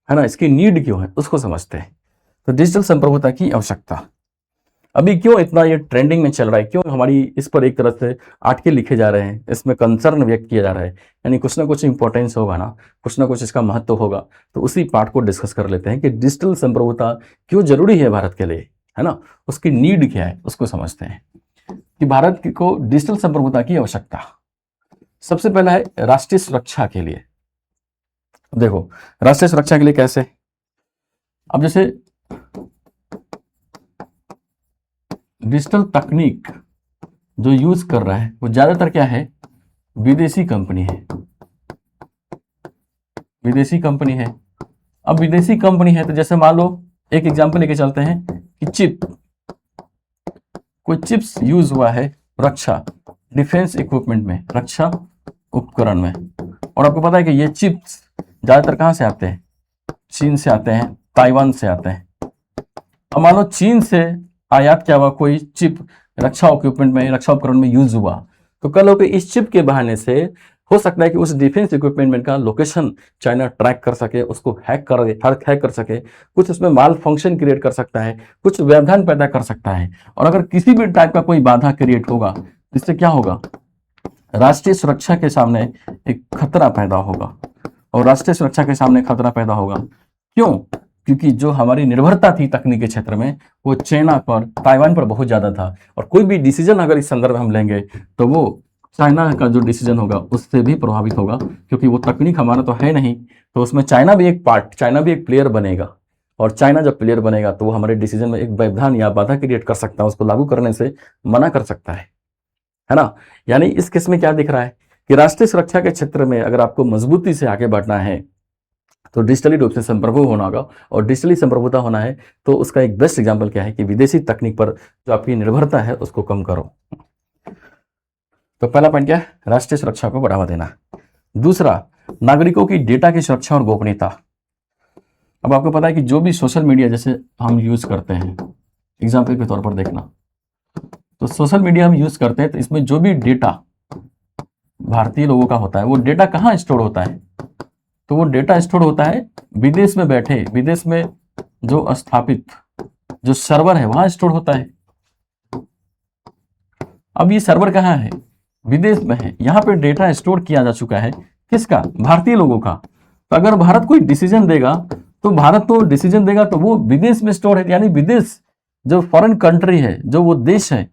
है ना, इसकी नीड क्यों है, उसको समझते हैं। तो डिजिटल संप्रभुता की आवश्यकता, अभी क्यों इतना ये ट्रेंडिंग में चल रहा है, क्यों हमारी इस पर एक तरह से आर्टिकल लिखे जा रहे हैं, इसमें कंसर्न व्यक्त किया जा रहा है, यानी कुछ ना कुछ इंपॉर्टेंस होगा ना, कुछ ना कुछ इसका महत्व होगा। तो उसी पार्ट को डिस्कस कर लेते हैं कि डिजिटल संप्रभुता क्यों जरूरी है भारत के लिए, है ना, उसकी नीड क्या है उसको समझते हैं कि भारत को डिजिटल संप्रभुता की आवश्यकता। सबसे पहला है राष्ट्रीय सुरक्षा के लिए। देखो राष्ट्रीय सुरक्षा के लिए कैसे, अब जैसे डिजिटल तकनीक जो यूज कर रहा है वो ज्यादातर क्या है, विदेशी कंपनी है, विदेशी कंपनी है। अब विदेशी कंपनी है तो जैसे मान लो एक एग्जांपल लेके चलते हैं कि चिप, कोई चिप्स यूज हुआ है रक्षा डिफेंस इक्विपमेंट में, रक्षा उपकरण में, और आपको पता है कि ये चिप्स ज्यादातर कहां से आते हैं, चीन से आते हैं, ताइवान से आते हैं। अब मान लो चीन से आयात क्या हुआ, कोई चिप रक्षा इक्विपमेंट में, रक्षा उपकरण में यूज हुआ, तो कल हो इस चिप के बहाने से हो सकता है कि उस डिफेंस इक्विपमेंट का लोकेशन चाइना ट्रैक कर सके, उसको हैक कर सके, कुछ उसमें माल फंक्शन क्रिएट कर सकता है, कुछ व्यवधान पैदा कर सकता है। और अगर किसी भी टाइप का कोई बाधा क्रिएट होगा इससे क्या होगा, राष्ट्रीय सुरक्षा के सामने एक खतरा पैदा होगा, और राष्ट्रीय सुरक्षा के सामने खतरा पैदा होगा क्यों, क्योंकि जो हमारी निर्भरता थी तकनीक के क्षेत्र में वो चाइना पर, ताइवान पर बहुत ज्यादा था, और कोई भी डिसीजन अगर इस संदर्भ में हम लेंगे तो वो चाइना का जो डिसीजन होगा उससे भी प्रभावित होगा, क्योंकि वो तकनीक हमारा तो है नहीं, तो उसमें चाइना भी एक पार्ट, चाइना भी एक प्लेयर बनेगा, और चाइना जब प्लेयर बनेगा तो वो हमारे डिसीजन में एक व्यवधान या बाधा क्रिएट कर सकता है, उसको लागू करने से मना कर सकता है ना। यानी इस केस में क्या दिख रहा है कि राष्ट्रीय सुरक्षा के क्षेत्र में अगर आपको मजबूती से आगे बढ़ना है तो डिजिटली रूप से संप्रभु होना होगा, और डिजिटली संप्रभुता होना है तो उसका एक बेस्ट एग्जांपल क्या है कि विदेशी तकनीक पर जो आपकी निर्भरता है उसको कम करो। तो पहला पॉइंट क्या है, राष्ट्रीय सुरक्षा को बढ़ावा देना। दूसरा, नागरिकों की डेटा की सुरक्षा और गोपनीयता। अब आपको पता है कि जो भी सोशल मीडिया जैसे हम यूज करते हैं, एग्जाम्पल के तौर पर देखना, तो सोशल मीडिया हम यूज करते हैं तो इसमें जो भी डेटा भारतीय लोगों का होता है वो डेटा कहाँ स्टोर होता है, तो वो डेटा स्टोर होता है विदेश में बैठे, विदेश में जो स्थापित जो सर्वर है वहां स्टोर होता है। अब ये सर्वर कहाँ है, विदेश में है, यहाँ पे डेटा स्टोर किया जा चुका है, किसका, भारतीय लोगों का। तो अगर भारत कोई डिसीजन देगा तो भारत तो डिसीजन देगा तो वो विदेश में स्टोर है, यानी विदेश जो फॉरेन कंट्री है, जो वो देश है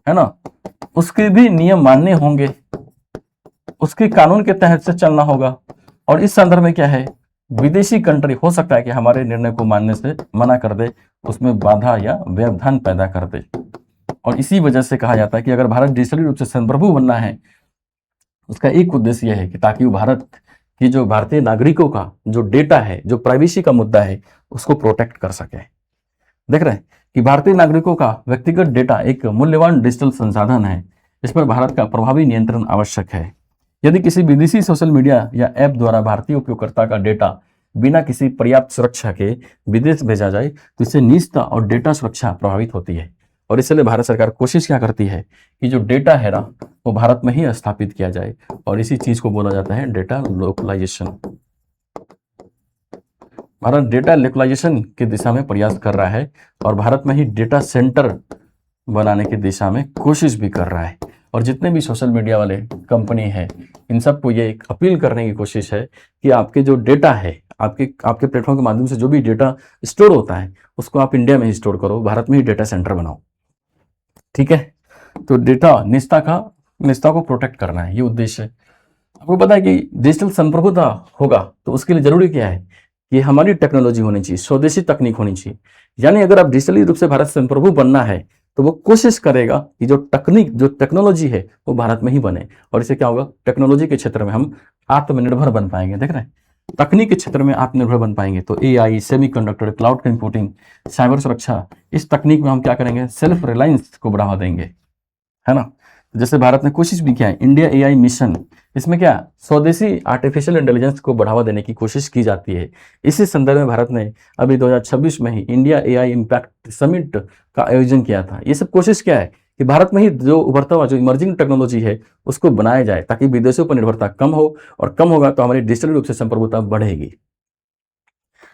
ना, उसके भी नियम मानने होंगे, उसके कानून के तहत से चलना होगा। और इस संदर्भ में क्या है, विदेशी कंट्री हो सकता है कि हमारे निर्णय को मानने से मना कर दे, उसमें बाधा या व्यवधान पैदा कर दे। और इसी वजह से कहा जाता है कि अगर भारत डिजिटली रूप से संप्रभु बनना है, उसका एक उद्देश्य यह है कि ताकि वो भारत की जो भारतीय नागरिकों का जो डेटा है, जो प्राइवेसी का मुद्दा है, उसको प्रोटेक्ट कर सके। देख रहे हैं कि भारतीय नागरिकों का व्यक्तिगत डेटा एक मूल्यवान डिजिटल संसाधन है, इस पर भारत का प्रभावी नियंत्रण आवश्यक है। यदि किसी विदेशी सोशल मीडिया या ऐप द्वारा भारतीय उपयोगकर्ता का डेटा बिना किसी पर्याप्त सुरक्षा के विदेश भेजा जाए तो इससे निजता और डेटा सुरक्षा प्रभावित होती है। और इसलिए भारत सरकार कोशिश क्या करती है कि जो डेटा है ना वो भारत में ही स्थापित किया जाए, और इसी चीज को बोला जाता है data localization. Bharat data localization की दिशा में प्रयास कर रहा है, और भारत में ही डेटा सेंटर बनाने की दिशा में कोशिश भी कर रहा है। और जितने भी सोशल मीडिया वाले कंपनी है, इन सबको ये एक अपील करने की कोशिश है कि आपके जो डेटा है, आपके प्लेटफॉर्म के माध्यम से जो भी डेटा स्टोर होता है उसको आप इंडिया में ही स्टोर करो, भारत में ही डेटा सेंटर बनाओ। ठीक है, तो डेटा निजता को प्रोटेक्ट करना है, ये उद्देश्य है। आपको पता है कि डिजिटल संप्रभुता होगा तो उसके लिए जरूरी क्या है कि हमारी टेक्नोलॉजी होनी चाहिए, स्वदेशी तकनीक होनी चाहिए। यानी अगर आप डिजिटली रूप से भारत संप्रभु बनना है तो वो कोशिश करेगा कि जो टेक्नोलॉजी है वो भारत में ही बने, और इससे क्या होगा, टेक्नोलॉजी के क्षेत्र में हम आत्मनिर्भर बन पाएंगे। देख रहे हैं, तकनीक के क्षेत्र में आत्मनिर्भर बन पाएंगे तो AI, semiconductor, cloud computing, cyber सुरक्षा, इस तकनीक में हम क्या करेंगे, सेल्फ रिलायंस को बढ़ावा देंगे, है ना। जैसे भारत ने कोशिश भी किया है, इंडिया एआई मिशन, इसमें क्या स्वदेशी आर्टिफिशियल इंटेलिजेंस को बढ़ावा देने की कोशिश की जाती है। इसी संदर्भ में भारत ने अभी 2026 में ही इंडिया एआई इम्पैक्ट समिट का आयोजन किया था। ये सब कोशिश क्या है कि भारत में ही जो उभरता हुआ जो इमर्जिंग टेक्नोलॉजी है उसको बनाया जाए ताकि विदेशों पर निर्भरता कम हो, और कम होगा तो हमारी डिजिटल रूप से संप्रभुता बढ़ेगी।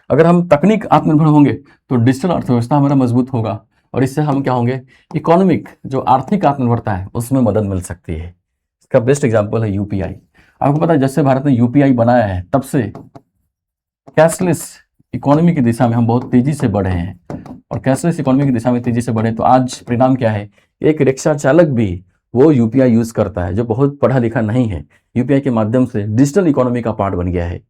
अगर हम तकनीक आत्मनिर्भर होंगे तो डिजिटल अर्थव्यवस्था हमारा मजबूत होगा, और इससे हम क्या होंगे, इकोनॉमिक जो आर्थिक आत्मनिर्भरता है उसमें मदद मिल सकती है। इसका बेस्ट एग्जांपल है यूपीआई। आपको पता है जब से भारत ने यूपीआई बनाया है तब से कैशलेस इकोनॉमी की दिशा में हम बहुत तेजी से बढ़े हैं। और कैशलेस इकोनॉमी की दिशा में तेजी से बढ़े तो आज परिणाम क्या है, एक रिक्शा चालक भी वो यूपीआई यूज करता है जो बहुत पढ़ा लिखा नहीं है, यूपीआई के माध्यम से डिजिटल इकोनॉमी का पार्ट बन गया है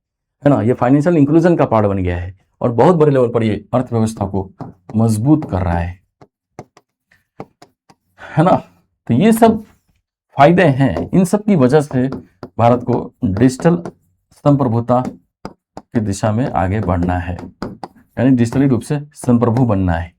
ना। ये फाइनेंशियल इंक्लूजन का पार्ट बन गया है और बहुत बड़े लेवल पर ये अर्थव्यवस्था को मजबूत कर रहा है ना। तो ये सब फायदे हैं, इन सब की वजह से भारत को डिजिटल संप्रभुता की दिशा में आगे बढ़ना है, यानी डिजिटली रूप से संप्रभु बनना है।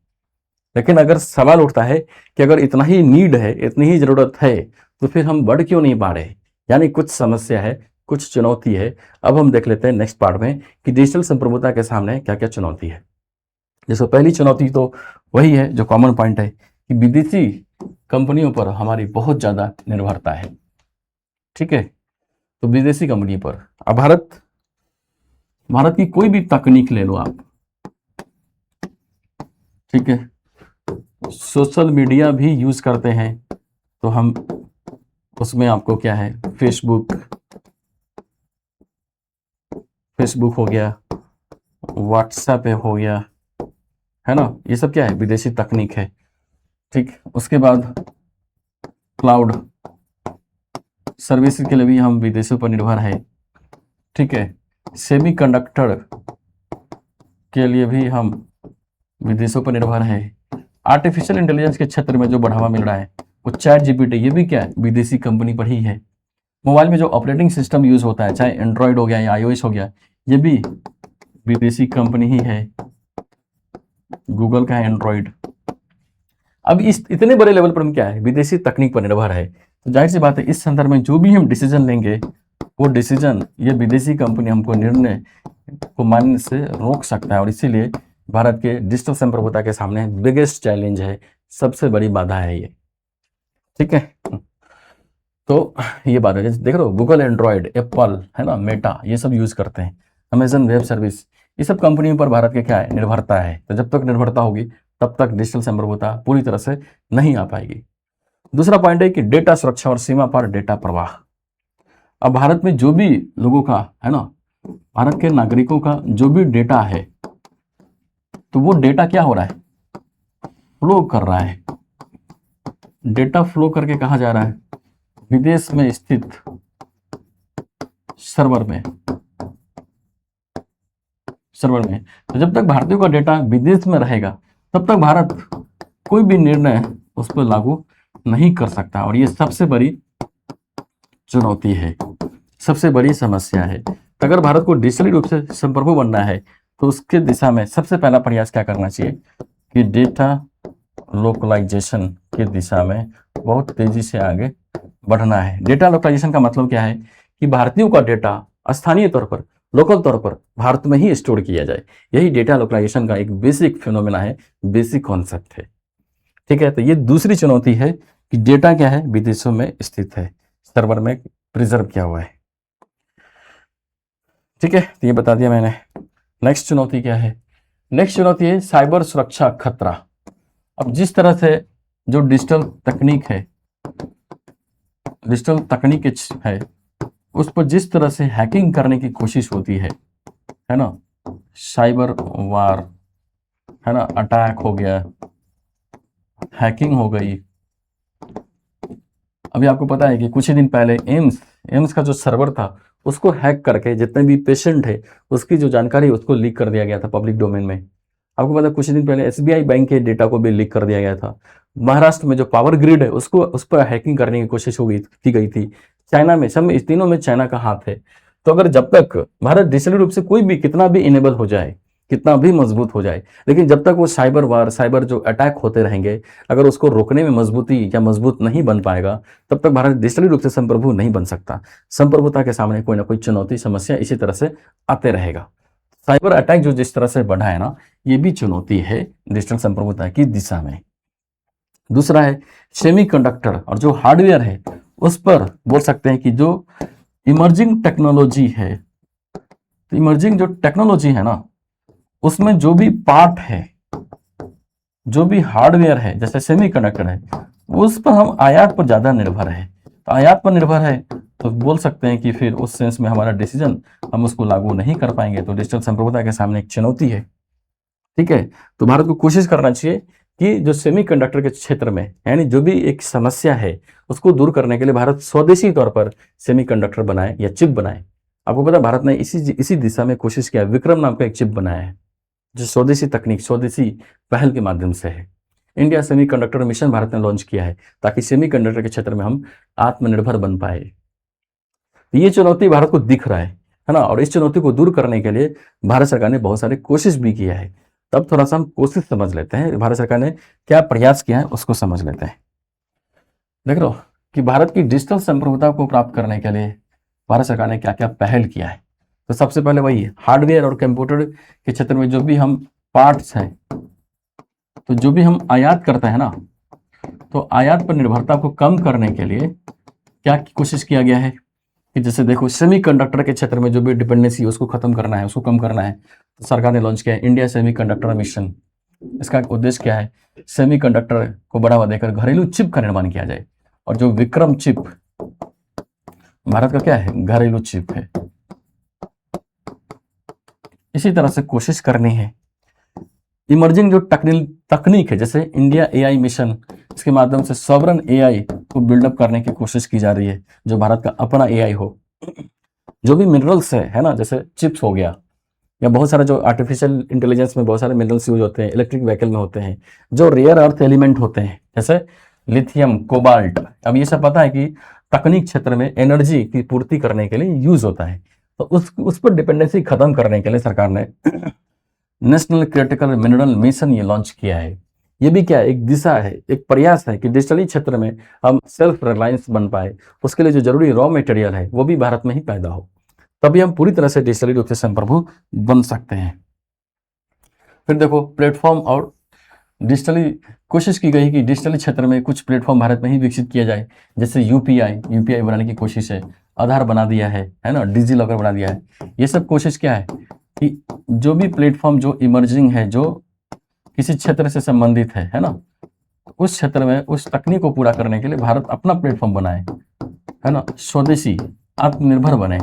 लेकिन अगर सवाल उठता है कि अगर इतना ही नीड है, इतनी ही जरूरत है, तो फिर हम बढ़ क्यों नहीं पा रहे, यानी कुछ समस्या है, कुछ चुनौती है। अब हम देख लेते हैं नेक्स्ट पार्ट में कि डिजिटल संप्रभुता के सामने क्या क्या चुनौती है। जैसे पहली चुनौती तो वही है जो कॉमन पॉइंट है कि विदेशी कंपनियों पर हमारी बहुत ज्यादा निर्भरता है। ठीक है, तो विदेशी कंपनी पर अब भारत की कोई भी तकनीक ले लो आप, ठीक है, सोशल मीडिया भी यूज करते हैं तो हम उसमें आपको क्या है, फेसबुक हो गया, व्हाट्सएप हो गया, है ना, ये सब क्या है, विदेशी तकनीक है। ठीक, उसके बाद क्लाउड सर्विस के लिए भी हम विदेशों पर निर्भर है। ठीक है, सेमीकंडक्टर के लिए भी हम विदेशों पर निर्भर है। आर्टिफिशियल इंटेलिजेंस के क्षेत्र में जो बढ़ावा मिल रहा है वो चैट जीपीटी, ये भी क्या है, विदेशी कंपनी पर ही है। मोबाइल में जो ऑपरेटिंग सिस्टम यूज होता है, चाहे एंड्रॉयड हो गया या आईओएस हो गया, ये भी विदेशी कंपनी ही है, गूगल का है एंड्रॉयड। अब इस इतने बड़े लेवल पर हम क्या है, विदेशी तकनीक पर निर्भर है। तो जाहिर सी बात है इस संदर्भ में जो भी हम डिसीजन लेंगे वो डिसीजन ये विदेशी कंपनी हमको निर्णय को मानने से रोक सकता है। और इसीलिए भारत के डिजिटल संप्रभुता के सामने बिगेस्ट चैलेंज है, सबसे बड़ी बाधा है ये। ठीक है, तो ये बात है। जैसे देख रहे हो गूगल एंड्रॉयड, एप्पल है ना, मेटा, ये सब यूज करते हैं, अमेजन वेब सर्विस, ये सब कंपनियों पर भारत के क्या है, निर्भरता है। तो जब तक निर्भरता होगी तब तक डिजिटल संप्रभुता पूरी तरह से नहीं आ पाएगी। दूसरा पॉइंट है कि डेटा सुरक्षा और सीमा पार डेटा प्रवाह। अब भारत में जो भी लोगों का है ना, भारत के नागरिकों का जो भी डेटा है, तो वो डेटा क्या हो रहा है, फ्लो कर रहा है। डेटा फ्लो करके कहाँ जा रहा है, विदेश में स्थित सर्वर में। तो जब तक भारतीयों का डेटा विदेश में रहेगा तब तक भारत कोई भी निर्णय उस पर लागू नहीं कर सकता। और ये सबसे बड़ी चुनौती है, सबसे बड़ी समस्या है। अगर भारत को डिजिटली रूप से संप्रभु बनना है तो उसके दिशा में सबसे पहला प्रयास क्या करना चाहिए कि डेटा लोकलाइजेशन की दिशा में बहुत तेजी से आगे बढ़ना है। डेटा लोकलाइजेशन का मतलब क्या है कि भारतीयों का डेटा स्थानीय तौर पर, लोकल तौर पर भारत में ही स्टोर किया जाए। यही डेटा लोकलाइजेशन का एक बेसिक फिनोमेना है, बेसिक कॉन्सेप्ट है। ठीक है, तो ये दूसरी चुनौती है कि डेटा क्या है, विदेशों में स्थित है, सर्वर में प्रिजर्व किया हुआ है। ठीक है, तो ये बता दिया मैंने। नेक्स्ट चुनौती क्या है, नेक्स्ट चुनौती है साइबर सुरक्षा खतरा। अब जिस तरह से जो डिजिटल तकनीक है उस पर जिस तरह से हैकिंग करने की कोशिश होती है ना, साइबर वार है ना, अटैक हो गया, हैकिंग हो गई। अभी आपको पता है कि कुछ ही दिन पहले एम्स का जो सर्वर था उसको हैक करके जितने भी पेशेंट है उसकी जो जानकारी उसको लीक कर दिया गया था पब्लिक डोमेन में। आपको पता है कुछ दिन पहले एसबीआई बैंक के डेटा को भी लीक कर दिया गया था। महाराष्ट्र में जो पावर ग्रिड है उसको उस पर हैकिंग करने की कोशिश की गई थी। चाइना में, सब में, इस तीनों में चाइना का हाथ है। तो अगर जब तक भारत डिजिटली रूप से कोई भी कितना भी इनेबल हो जाए, कितना भी मजबूत हो जाए, लेकिन जब तक वो साइबर वार, साइबर जो अटैक होते रहेंगे, अगर उसको रोकने में मजबूती या मजबूत नहीं बन पाएगा तब तक भारत डिजिटली रूप से संप्रभु नहीं बन सकता। संप्रभुता के सामने कोई ना कोई चुनौती, समस्या इसी तरह से आते रहेगा। साइबर अटैक जो जिस तरह से बढ़ा है ना, ये भी चुनौती है डिजिटल संप्रभुता की दिशा में। दूसरा है सेमीकंडक्टर, और जो हार्डवेयर है उस पर बोल सकते हैं कि जो इमर्जिंग टेक्नोलॉजी है, इमर्जिंग जो टेक्नोलॉजी है ना, उसमें जो भी पार्ट है जो भी हार्डवेयर है जैसे सेमीकंडक्टर है, उस पर हम आयात पर ज़्यादा निर्भर है। तो आयात पर निर्भर है तो बोल सकते हैं कि फिर उस सेंस में हमारा डिसीजन हम उसको लागू नहीं कर पाएंगे। तो डिजिटल संप्रभुता के सामने एक चुनौती है। ठीक है, तो भारत को कोशिश करना चाहिए कि जो सेमीकंडक्टर के क्षेत्र में यानी जो भी एक समस्या है उसको दूर करने के लिए भारत स्वदेशी तौर पर सेमीकंडक्टर बनाए या चिप बनाए। आपको पता है भारत ने इसी दिशा में कोशिश किया है। विक्रम नाम का एक चिप बनाया है जो स्वदेशी तकनीक, स्वदेशी पहल के माध्यम से है। इंडिया सेमीकंडक्टर मिशन भारत ने लॉन्च किया है ताकि सेमीकंडक्टर के क्षेत्र में हम आत्मनिर्भर बन पाए। तो ये चुनौती भारत को दिख रहा है ना, और इस चुनौती को दूर करने के लिए भारत सरकार ने बहुत सारे कोशिश भी किया है। तब थोड़ा सा हम कोशिश समझ लेते हैं, भारत सरकार ने क्या प्रयास किया है उसको समझ लेते हैं। देख लो कि भारत की डिजिटल संप्रभुता को प्राप्त करने के लिए भारत सरकार ने क्या क्या पहल किया है। तो सबसे पहले वही हार्डवेयर और कंप्यूटर के क्षेत्र में जो भी हम पार्ट्स हैं, तो जो भी हम आयात करते हैं ना, तो आयात पर निर्भरता को कम करने के लिए क्या कोशिश किया गया है कि जैसे देखो सेमीकंडक्टर के क्षेत्र में जो भी डिपेंडेंसी है उसको खत्म करना है, उसको कम करना है। तो सरकार ने लॉन्च किया है इंडिया सेमीकंडक्टर मिशन। इसका उद्देश्य क्या है? सेमीकंडक्टर को बढ़ावा देकर घरेलू चिप का निर्माण किया जाए। और जो विक्रम चिप भारत का क्या है? घरेलू चिप है। इसी तरह से कोशिश करनी है इमर्जिंग जो तकनीक है जैसे इंडिया एआई मिशन, इसके माध्यम से सॉवरन एआई को बिल्डअप करने की कोशिश की जा रही है, जो भारत का अपना एआई हो। जो भी मिनरल्स है ना, जैसे चिप्स हो गया या बहुत सारे जो आर्टिफिशियल इंटेलिजेंस में बहुत सारे मिनरल्स यूज होते हैं, इलेक्ट्रिक व्हीकल में होते हैं, जो रेयर अर्थ एलिमेंट होते हैं जैसे लिथियम, कोबाल्ट। अब ये सब पता है कि तकनीक क्षेत्र में एनर्जी की पूर्ति करने के लिए यूज होता है। तो उस पर डिपेंडेंसी खत्म करने के लिए सरकार ने नेशनल क्रिटिकल मिनरल मिशन ये लॉन्च किया है। ये भी क्या है? एक दिशा है, एक प्रयास है कि डिजिटली क्षेत्र में हम सेल्फ रिलायंस बन पाए। उसके लिए जो जरूरी रॉ मटेरियल है वो भी भारत में ही पैदा हो, तभी हम पूरी तरह से डिजिटली रूप से संप्रभु बन सकते हैं। फिर देखो प्लेटफॉर्म और डिजिटली कोशिश की गई कि डिजिटली क्षेत्र में कुछ प्लेटफॉर्म भारत में ही विकसित किया जाए। जैसे यूपीआई बनाने की कोशिश है, आधार बना दिया है ना, डिजी लॉकर बना दिया है। ये सब कोशिश क्या है कि जो भी प्लेटफॉर्म जो इमर्जिंग है, जो किसी क्षेत्र से संबंधित है ना, उस क्षेत्र में उस तकनीक को पूरा करने के लिए भारत अपना प्लेटफॉर्म बनाए, है ना, स्वदेशी आत्मनिर्भर बने।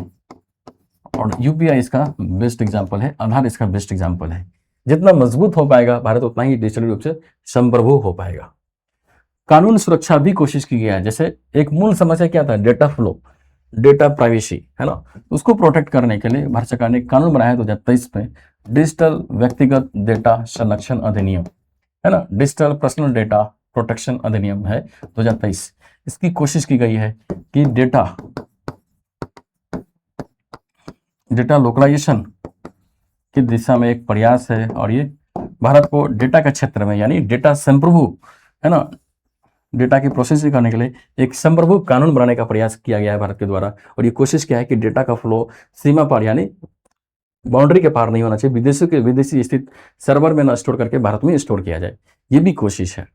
और यूपीआई इसका बेस्ट एग्जाम्पल है, आधार इसका बेस्ट एग्जाम्पल है। जितना मजबूत हो पाएगा भारत उतना ही डिजिटल रूप से संप्रभु हो पाएगा। कानून सुरक्षा भी कोशिश की गया है। जैसे एक मूल समस्या क्या था? डेटा फ्लो, डेटा प्राइवेसी, है ना, उसको प्रोटेक्ट करने के लिए भारत सरकार ने कानून बनाया है 2023 में, डिजिटल व्यक्तिगत डेटा संरक्षण अधिनियम, है ना, डिजिटल पर्सनल डेटा प्रोटेक्शन अधिनियम है 2023। इसकी कोशिश की गई है कि डेटा लोकलाइजेशन की दिशा में एक प्रयास है। और ये भारत को डेटा के क्षेत्र में यानी डेटा संप्रभु, है ना, डेटा की प्रोसेसिंग करने के लिए एक संप्रभु कानून बनाने का प्रयास किया गया है भारत के द्वारा। और ये कोशिश क्या है कि डेटा का फ्लो सीमा पार यानी बाउंड्री के पार नहीं होना चाहिए, विदेशी स्थित सर्वर में न स्टोर करके भारत में स्टोर किया जाए, ये भी कोशिश है।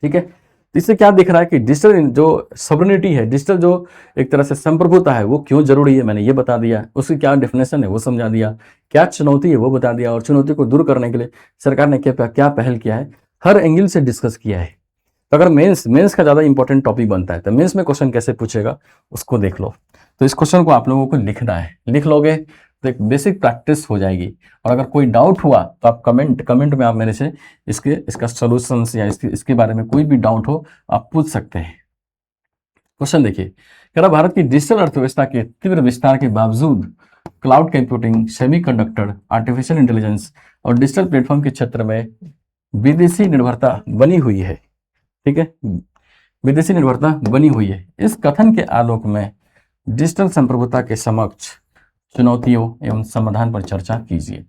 ठीक है, इससे क्या दिख रहा है कि डिजिटल जो सॉवरेनिटी है, डिजिटल जो एक तरह से संप्रभुता है, वो क्यों जरूरी है मैंने ये बता दिया, उसकी क्या डेफिनेशन है वो समझा दिया, क्या चुनौती है वो बता दिया, और चुनौती को दूर करने के लिए सरकार ने क्या पहल किया है, हर एंगल से डिस्कस किया है। तो अगर मेंस का ज़्यादा इंपॉर्टेंट टॉपिक बनता है तो मेंस में क्वेश्चन कैसे पूछेगा उसको देख लो। तो इस क्वेश्चन को आप लोगों को लिखना है, लिख लोगे तो एक बेसिक प्रैक्टिस हो जाएगी। और अगर कोई डाउट हुआ तो आप कमेंट में आप मेरे से इसका सॉल्यूशंस या इसके बारे में कोई भी डाउट हो आप पूछ सकते हैं। क्वेश्चन देखिए, कह रहा भारत की डिजिटल अर्थव्यवस्था के तीव्र विस्तार के बावजूद cloud computing, semiconductor, artificial intelligence और डिजिटल प्लेटफॉर्म के क्षेत्र में विदेशी निर्भरता बनी हुई है। ठीक है, विदेशी निर्भरता बनी हुई है। इस कथन के आलोक में डिजिटल संप्रभुता के समक्ष चुनौतियों एवं समाधान पर चर्चा कीजिए। तो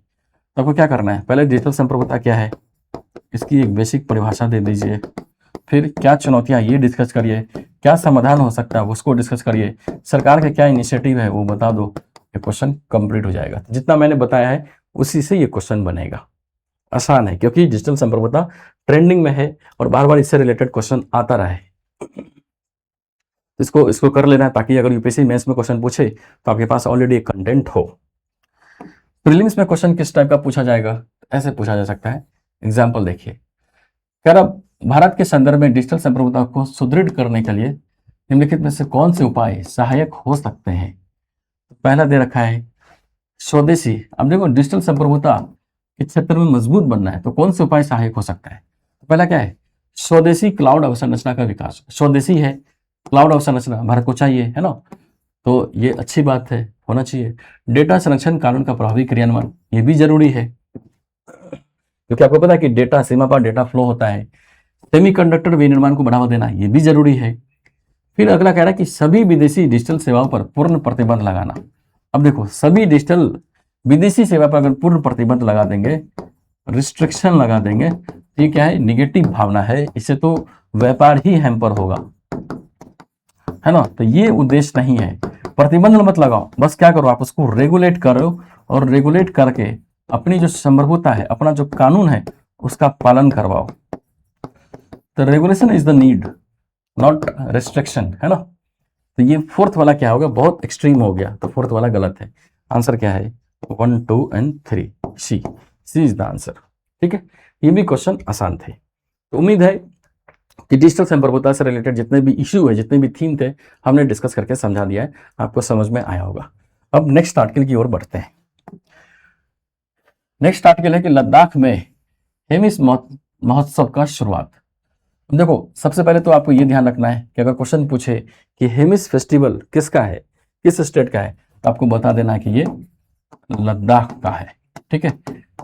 आपको क्या करना है, पहले डिजिटल संप्रभुता क्या है इसकी एक बेसिक परिभाषा दे दीजिए, फिर क्या चुनौतियां ये डिस्कस करिए, क्या समाधान हो सकता है उसको डिस्कस करिए, सरकार का क्या इनिशिएटिव है वो बता दो। ये क्वेश्चन कंप्लीट हो जाएगा। जितना मैंने बताया है उसी से ये क्वेश्चन बनेगा। आसान है क्योंकि डिजिटल संप्रभुता ट्रेंडिंग में है और बार बार इससे रिलेटेड क्वेश्चन आता रहे। इसको कर लेना है ताकि अगर यूपीएससी मेंस में क्वेश्चन पूछे तो आपके पास ऑलरेडी एक कंटेंट हो। प्रीलिम्स में क्वेश्चन किस टाइप का पूछा जाएगा, ऐसे पूछा जा सकता है। एग्जाम्पल देखिए, कह रहा भारत के संदर्भ में डिजिटल संप्रभुता को सुदृढ़ करने के लिए निम्नलिखित में से कौन से उपाय सहायक हो सकते हैं। तो पहला दे रखा है स्वदेशी। अब देखो डिजिटल संप्रभुता के क्षेत्र में मजबूत बनना है तो कौन से उपाय सहायक हो सकता है। तो पहला क्या है, स्वदेशी क्लाउड अवसंरचना का विकास। स्वदेशी है, क्लाउड अवसंरचना भारत को चाहिए, है ना, तो ये अच्छी बात है, होना चाहिए। डेटा संरक्षण कानून का प्रभावी क्रियान्वयन, ये भी जरूरी है क्योंकि आपको पता है कि डेटा सीमा पर डेटा फ्लो होता है। सेमीकंडक्टर विनिर्माण को बढ़ावा देना, ये भी जरूरी है। फिर अगला कह रहा है कि सभी विदेशी डिजिटल सेवाओं पर पूर्ण प्रतिबंध लगाना। अब देखो सभी डिजिटल विदेशी सेवा पर अगर पूर्ण प्रतिबंध लगा देंगे, रिस्ट्रिक्शन लगा देंगे, तो ये क्या है, निगेटिव भावना है, इससे तो व्यापार ही हैम्पर होगा, है ना। तो ये उद्देश्य नहीं है। प्रतिबंध मत लगाओ, बस क्या करो, आप उसको रेगुलेट करो और रेगुलेट करके अपनी जो संप्रभुता है, अपना जो कानून है, उसका पालन करवाओ। तो regulation is the need, not restriction, है ना। तो ये फोर्थ वाला क्या होगा, बहुत एक्सट्रीम हो गया, तो फोर्थ वाला गलत है। आंसर क्या है, 1, 2 and 3, C is the answer. ठीक है, ये भी क्वेश्चन आसान थे। तो उम्मीद है कि डिजिटल संप्रभुता से रिलेटेड जितने भी इश्यू है, जितने भी थीम थे, हमने डिस्कस करके समझा दिया है, आपको समझ में आया होगा। अब नेक्स्ट आर्टिकल की ओर बढ़ते हैं। नेक्स्ट आर्टिकल है कि लद्दाख में हेमिस महोत्सव का शुरुआत। देखो सबसे पहले तो आपको ये ध्यान रखना है कि अगर क्वेश्चन पूछे कि हेमिस फेस्टिवल किसका है, किस स्टेट का है, तो आपको बता देना है कि ये लद्दाख का है। ठीक है,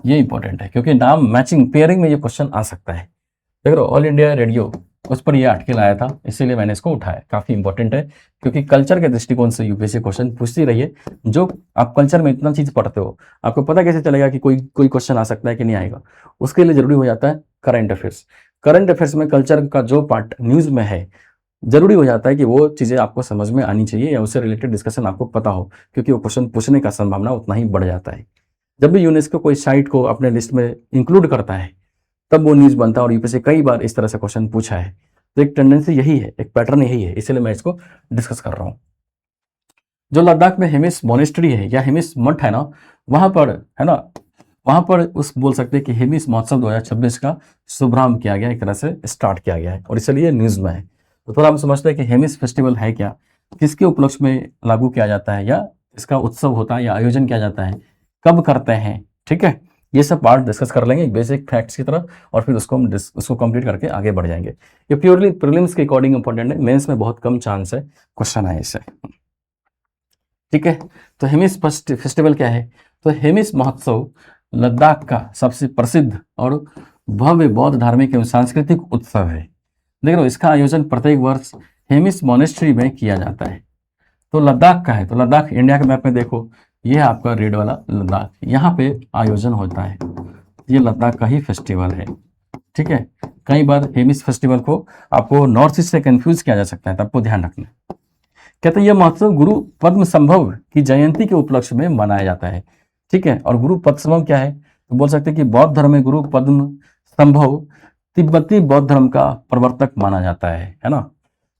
ये इंपॉर्टेंट है क्योंकि नाम मैचिंग पेयरिंग में ये क्वेश्चन आ सकता है। देख लो ऑल इंडिया रेडियो उस पर ये आर्टिकल आया था, इसीलिए मैंने इसको उठाया। काफी इंपॉर्टेंट है क्योंकि कल्चर के दृष्टिकोण से यूपीएससी क्वेश्चन पूछती रही है। जो आप कल्चर में इतना चीज पढ़ते हो, आपको पता कैसे चलेगा कि कोई क्वेश्चन आ सकता है कि नहीं आएगा। उसके लिए जरूरी हो जाता है करंट अफेयर्स। करंट अफेयर्स में कल्चर का जो पार्ट न्यूज में है, जरूरी हो जाता है कि वो चीजें आपको समझ में आनी चाहिए या उससे रिलेटेड डिस्कशन आपको पता हो, क्योंकि वो क्वेश्चन पूछने का संभावना उतना ही बढ़ जाता है। जब भी यूनेस्को कोई साइट को अपने लिस्ट में इंक्लूड करता है तब वो न्यूज बनता है, और यूपीएससी कई बार इस तरह से क्वेश्चन पूछा है। तो एक टेंडेंसी यही है, एक पैटर्न यही है, इसलिए मैं इसको डिस्कस कर रहा हूँ। जो लद्दाख में हेमिस मॉनेस्ट्री है या हेमिस मठ है ना, वहां पर, है ना, वहां पर उस बोल सकते हैं कि हेमिस महोत्सव 2026 का शुभारंभ किया गया, एक तरह से स्टार्ट किया गया है और इसलिए न्यूज में है। तो थोड़ा हम समझते हैं कि हेमिस फेस्टिवल है क्या, किसके उपलक्ष्य में लागू किया जाता है या इसका उत्सव होता है या आयोजन किया जाता है, कब करते हैं। ठीक है, ये सब पार्ट डिस्कस कर लेंगे बेसिक फैक्ट्स की तरह, और फिर उसको कंप्लीट करके आगे बढ़ जाएंगे। ये प्योरली प्रीलिम्स के अकॉर्डिंग इंपॉर्टेंट है, मेंस में बहुत कम चांस है क्वेश्चन आए इससे। ठीक है, तो हेमिस फेस्टिवल क्या है, तो हेमिस महोत्सव लद्दाख का सबसे प्रसिद्ध और भव्य बौद्ध धार्मिक एवं सांस्कृतिक उत्सव है। देख लो इसका आयोजन प्रत्येक वर्ष हेमिस मॉनेस्ट्री में किया जाता है। तो लद्दाख का है, तो लद्दाख इंडिया के मैप में देखो, ये है आपका रेड वाला लद्दाख, यहाँ पे आयोजन होता है, ये लद्दाख का ही फेस्टिवल है। ठीक है, कई बार हेमिस फेस्टिवल को आपको नॉर्थ ईस्ट से कंफ्यूज किया जा सकता है, तो आपको ध्यान रखना। कहते हैं यह महोत्सव गुरु पद्म संभव की जयंती के उपलक्ष्य में मनाया जाता है। ठीक है, और गुरु पद्म संभव क्या है, तो बोल सकते हैं कि बौद्ध धर्म में गुरु पद्म संभव तिब्बती बौद्ध धर्म का प्रवर्तक माना जाता है ना।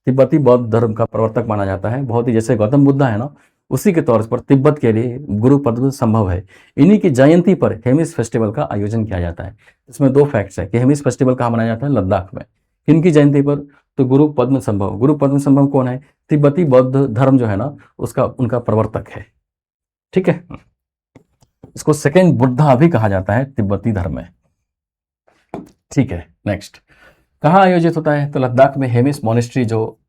तिब्बती बौद्ध धर्म का प्रवर्तक माना जाता है, बहुत ही जैसे गौतम बुद्ध है ना, उसी के तौर पर तिब्बत के लिए गुरु पद्म संभव है। इन्हीं की जयंती पर हेमिस फेस्टिवल का आयोजन किया जाता है। इसमें दो फैक्ट्स है कि हेमिस फेस्टिवल कहाँ मनाया जाता है, लद्दाख में। किनकी जयंती पर, तो गुरु पद्म संभव। गुरु पद्म संभव कौन है, तिब्बती बौद्ध धर्म जो है ना उसका, उनका प्रवर्तक है। ठीक है, इसको सेकेंड बुद्धा भी कहा जाता है तिब्बती धर्म में। ठीक है, नेक्स्ट कहाँ आयोजित होता है, तो लद्दाख में हेमिस मॉनेस्ट्री जो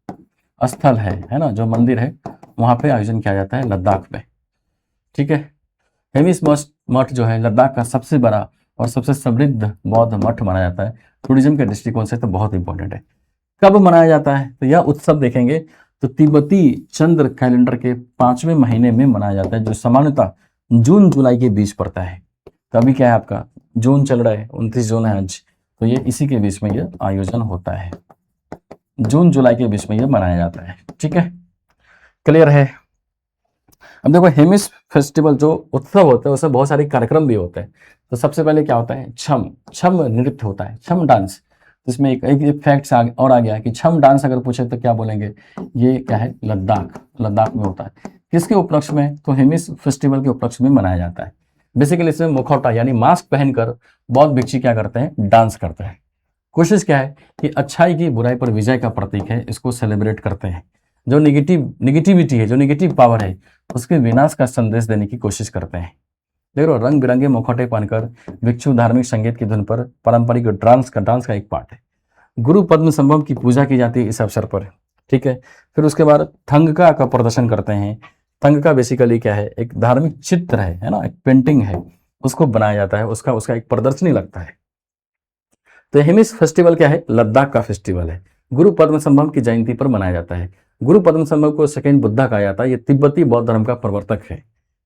स्थल है ना, जो मंदिर है, वहां पे आयोजन किया जाता है लद्दाख में। ठीक है, हेमिस मठ जो है लद्दाख का सबसे बड़ा और सबसे समृद्ध बौद्ध मठ माना जाता है। टूरिज्म के दृष्टिकोण से तो बहुत इंपॉर्टेंट है। कब मनाया जाता है, तो यह उत्सव देखेंगे तो तिब्बती चंद्र कैलेंडर के 5वें महीने में मनाया जाता है, जो सामान्यतः जून जुलाई के बीच पड़ता है। तो अभी क्या है आपका जून चल रहा है, 29 जून है आज, तो ये इसी के बीच में ये आयोजन होता है, जून जुलाई के बीच में ये मनाया जाता है। ठीक है, क्लियर है। अब देखो हेमिस फेस्टिवल जो उत्सव होता है उसमें बहुत सारे कार्यक्रम भी होते हैं। तो सबसे पहले क्या होता है, छम नृत्य होता है, छम डांस। इसमें एक फैक्ट और आ गया कि छम डांस अगर पूछे तो क्या बोलेंगे, ये क्या है, लद्दाख में होता है। किसके उपलक्ष्य में, तो हेमिस फेस्टिवल के उपलक्ष्य में मनाया जाता है। बेसिकली इसमें मुखौटा यानी मास्क पहनकर बौद्ध भिक्षु क्या करते हैं, डांस करते हैं। कोशिश क्या है कि अच्छाई की बुराई पर विजय का प्रतीक है, इसको सेलिब्रेट करते हैं। जो निगेटिविटी है, जो निगेटिव पावर है, उसके विनाश का संदेश देने की कोशिश करते हैं। देखो, रंग बिरंगे मुखौटे पहनकर भिक्षु धार्मिक संगीत की धुन पर पारंपरिक डांस का एक पार्ट है। गुरु पद्म संभव की पूजा की जाती है इस अवसर पर, ठीक है। फिर उसके बाद थंगका का प्रदर्शन करते हैं। थंगका बेसिकली क्या है, एक धार्मिक चित्र है ना, एक पेंटिंग है, उसको बनाया जाता है, उसका एक प्रदर्शनी लगता है। तो हेमिस फेस्टिवल क्या है, लद्दाख का फेस्टिवल है, गुरु पद्म संभव की जयंती पर मनाया जाता है। गुरु पद्म संभव को सेकेंड बुद्धा कहा जाता है, ये तिब्बती बौद्ध धर्म का प्रवर्तक है,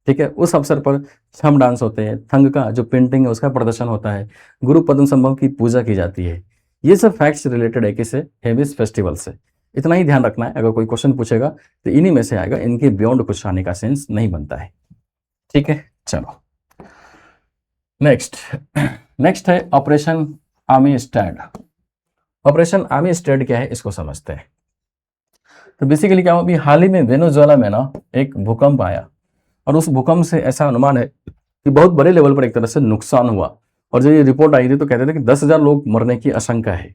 ठीक है। उस अवसर पर छम डांस होते हैं, थंग का जो पेंटिंग है उसका प्रदर्शन होता है, गुरु पद्म संभव की पूजा की जाती है। ये सब फैक्ट्स रिलेटेड है किससे, हेमिस फेस्टिवल से। इतना ही ध्यान रखना है, अगर कोई क्वेश्चन पूछेगा तो इन्हीं में से आएगा, इनके बियॉन्ड कुछ आने का सेंस नहीं बनता है, ठीक है। चलो नेक्स्ट है ऑपरेशन आर्मी स्टैड। ऑपरेशन आर्मी स्टैड क्या है, इसको समझते हैं। तो बेसिकली क्या हुआ, अभी हाल ही में वेनेजुएला में ना एक भूकंप आया, और उस भूकंप से ऐसा अनुमान है कि बहुत बड़े लेवल पर एक तरह से नुकसान हुआ। और जब ये रिपोर्ट आई थी तो कहते थे कि 10,000 लोग मरने की आशंका है,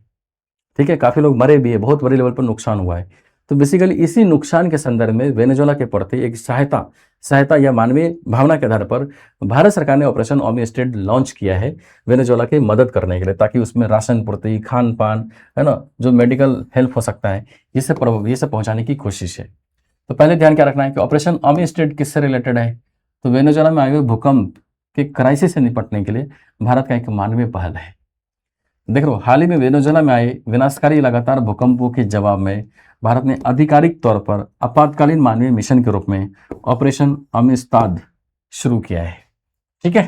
ठीक है। काफी लोग मरे भी है, बहुत बड़े लेवल पर नुकसान हुआ है। तो बेसिकली इसी नुकसान के संदर्भ में वेनेजुएला के प्रति एक सहायता या मानवीय भावना के आधार पर भारत सरकार ने ऑपरेशन आर्मी स्टेड लॉन्च किया है वेनेजुएला की मदद करने के लिए, ताकि उसमें राशन पूर्ति, खान पान, है ना, जो मेडिकल हेल्प हो सकता है, ये सब पहुंचाने की कोशिश है। तो पहले ध्यान क्या रखना है कि ऑपरेशन आर्मी स्टेड किससे रिलेटेड है, तो वेनेजुएला में आए हुए भूकंप के क्राइसिस से निपटने के लिए भारत का एक मानवीय पहल है। देख लो, हाल ही में वेनेजुएला में आए विनाशकारी लगातार भूकंपों के जवाब में भारत ने आधिकारिक तौर पर आपातकालीन मानवीय मिशन के रूप में ऑपरेशन अमिस्ताद शुरू किया है, ठीक है।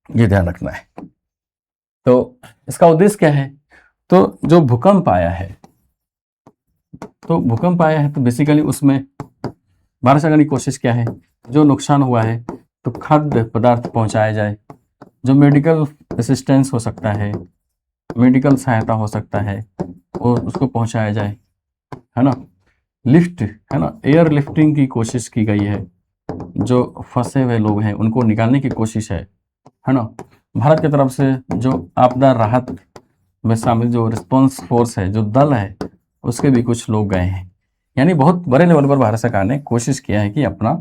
ये ध्यान रखना है। तो इसका उद्देश्य क्या है, तो जो भूकंप आया है तो बेसिकली उसमें भारत सरकार की कोशिश क्या है, जो नुकसान हुआ है तो खाद्य पदार्थ पहुंचाया जाए, जो मेडिकल असिस्टेंस हो सकता है, मेडिकल सहायता हो सकता है, और उसको पहुंचाया जाए, है ना। लिफ्ट, है ना, एयर लिफ्टिंग की कोशिश की गई है, जो फंसे हुए लोग हैं उनको निकालने की कोशिश है ना। भारत की तरफ से जो आपदा राहत में शामिल जो रिस्पॉन्स फोर्स है, जो दल है, उसके भी कुछ लोग गए हैं। यानी बहुत बड़े लेवल पर भारत सरकार ने कोशिश किया है कि अपना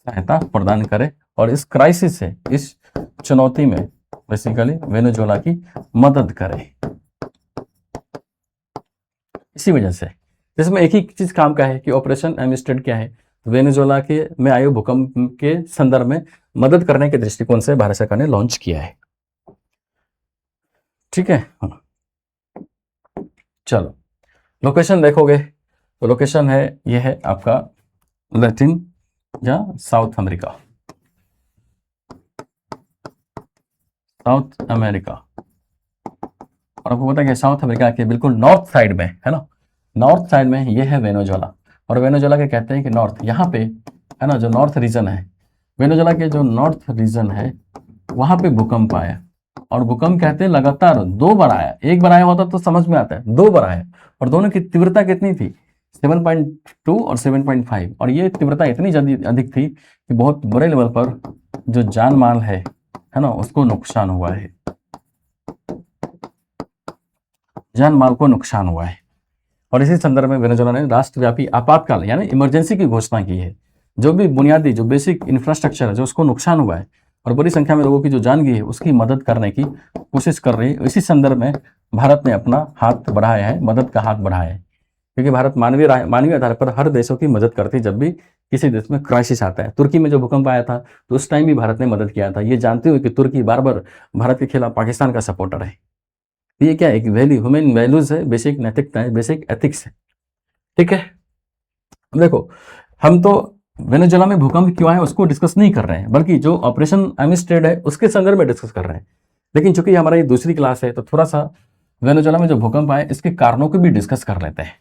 सहायता प्रदान करे और इस क्राइसिस से, इस चुनौती में बेसिकली वेनेजुएला की मदद करे। इसी वजह से इसमें एक ही चीज काम का है कि ऑपरेशन एमिस्टेड क्या है, वेनेजुएला के में आए भूकंप के संदर्भ में मदद करने के दृष्टिकोण से भारत सरकार ने लॉन्च किया है, ठीक है। चलो लोकेशन देखोगे तो लोकेशन है, ये है आपका लैटिन या साउथ अमेरिका, साउथ अमेरिका। और आपको पता है कि साउथ अमेरिका के बिल्कुल नॉर्थ साइड में, है ना, नॉर्थ साइड में ये है वेनेजुएला। और वेनेजुएला के कहते हैं कि नॉर्थ, यहाँ पे, है ना, जो नॉर्थ रीजन है, वेनेजुएला के जो नॉर्थ रीजन है, वहां पे भूकंप आया। और भूकंप कहते हैं लगातार 2 बार आया, एक बार आया होता तो समझ में आता है, 2 बार आया। और दोनों की तीव्रता कितनी थी, 7.2 और 7.5। और ये तीव्रता इतनी अधिक थी कि बहुत बड़े लेवल पर जो जान माल है ना, उसको नुकसान हुआ है, जान माल को नुकसान हुआ है। और इसी संदर्भ में वेनेजुएला ने राष्ट्रव्यापी आपातकाल यानी इमरजेंसी की घोषणा की है। जो भी बुनियादी, जो बेसिक इंफ्रास्ट्रक्चर है, जो उसको नुकसान हुआ है और बड़ी संख्या में लोगों की जो जान गई है, उसकी मदद करने की कोशिश कर रही है। इसी संदर्भ में भारत ने अपना हाथ बढ़ाया है, मदद का हाथ बढ़ाया है, क्योंकि भारत मानवीय आधार पर हर देशों की मदद करती है जब भी किसी देश में क्राइसिस आता है। तुर्की में जो भूकंप आया था तो उस टाइम भी भारत ने मदद किया था, ये जानते हुए कि तुर्की बार बार भारत के खिलाफ पाकिस्तान का सपोर्टर है। ये क्या है, एक ह्यूमन वैल्यूज है, बेसिक नैतिकता है, बेसिक एथिक्स है, ठीक है। देखो, हम तो वेनेजुएला में भूकंप क्यों आया उसको डिस्कस नहीं कर रहे हैं, बल्कि जो ऑपरेशन एमिस्टेड है उसके संदर्भ में डिस्कस कर रहे हैं। लेकिन चूंकि हमारा ये दूसरी क्लास है तो थोड़ा सा वेनेजुएला में जो भूकंप आए इसके कारणों को भी डिस्कस कर लेते हैं।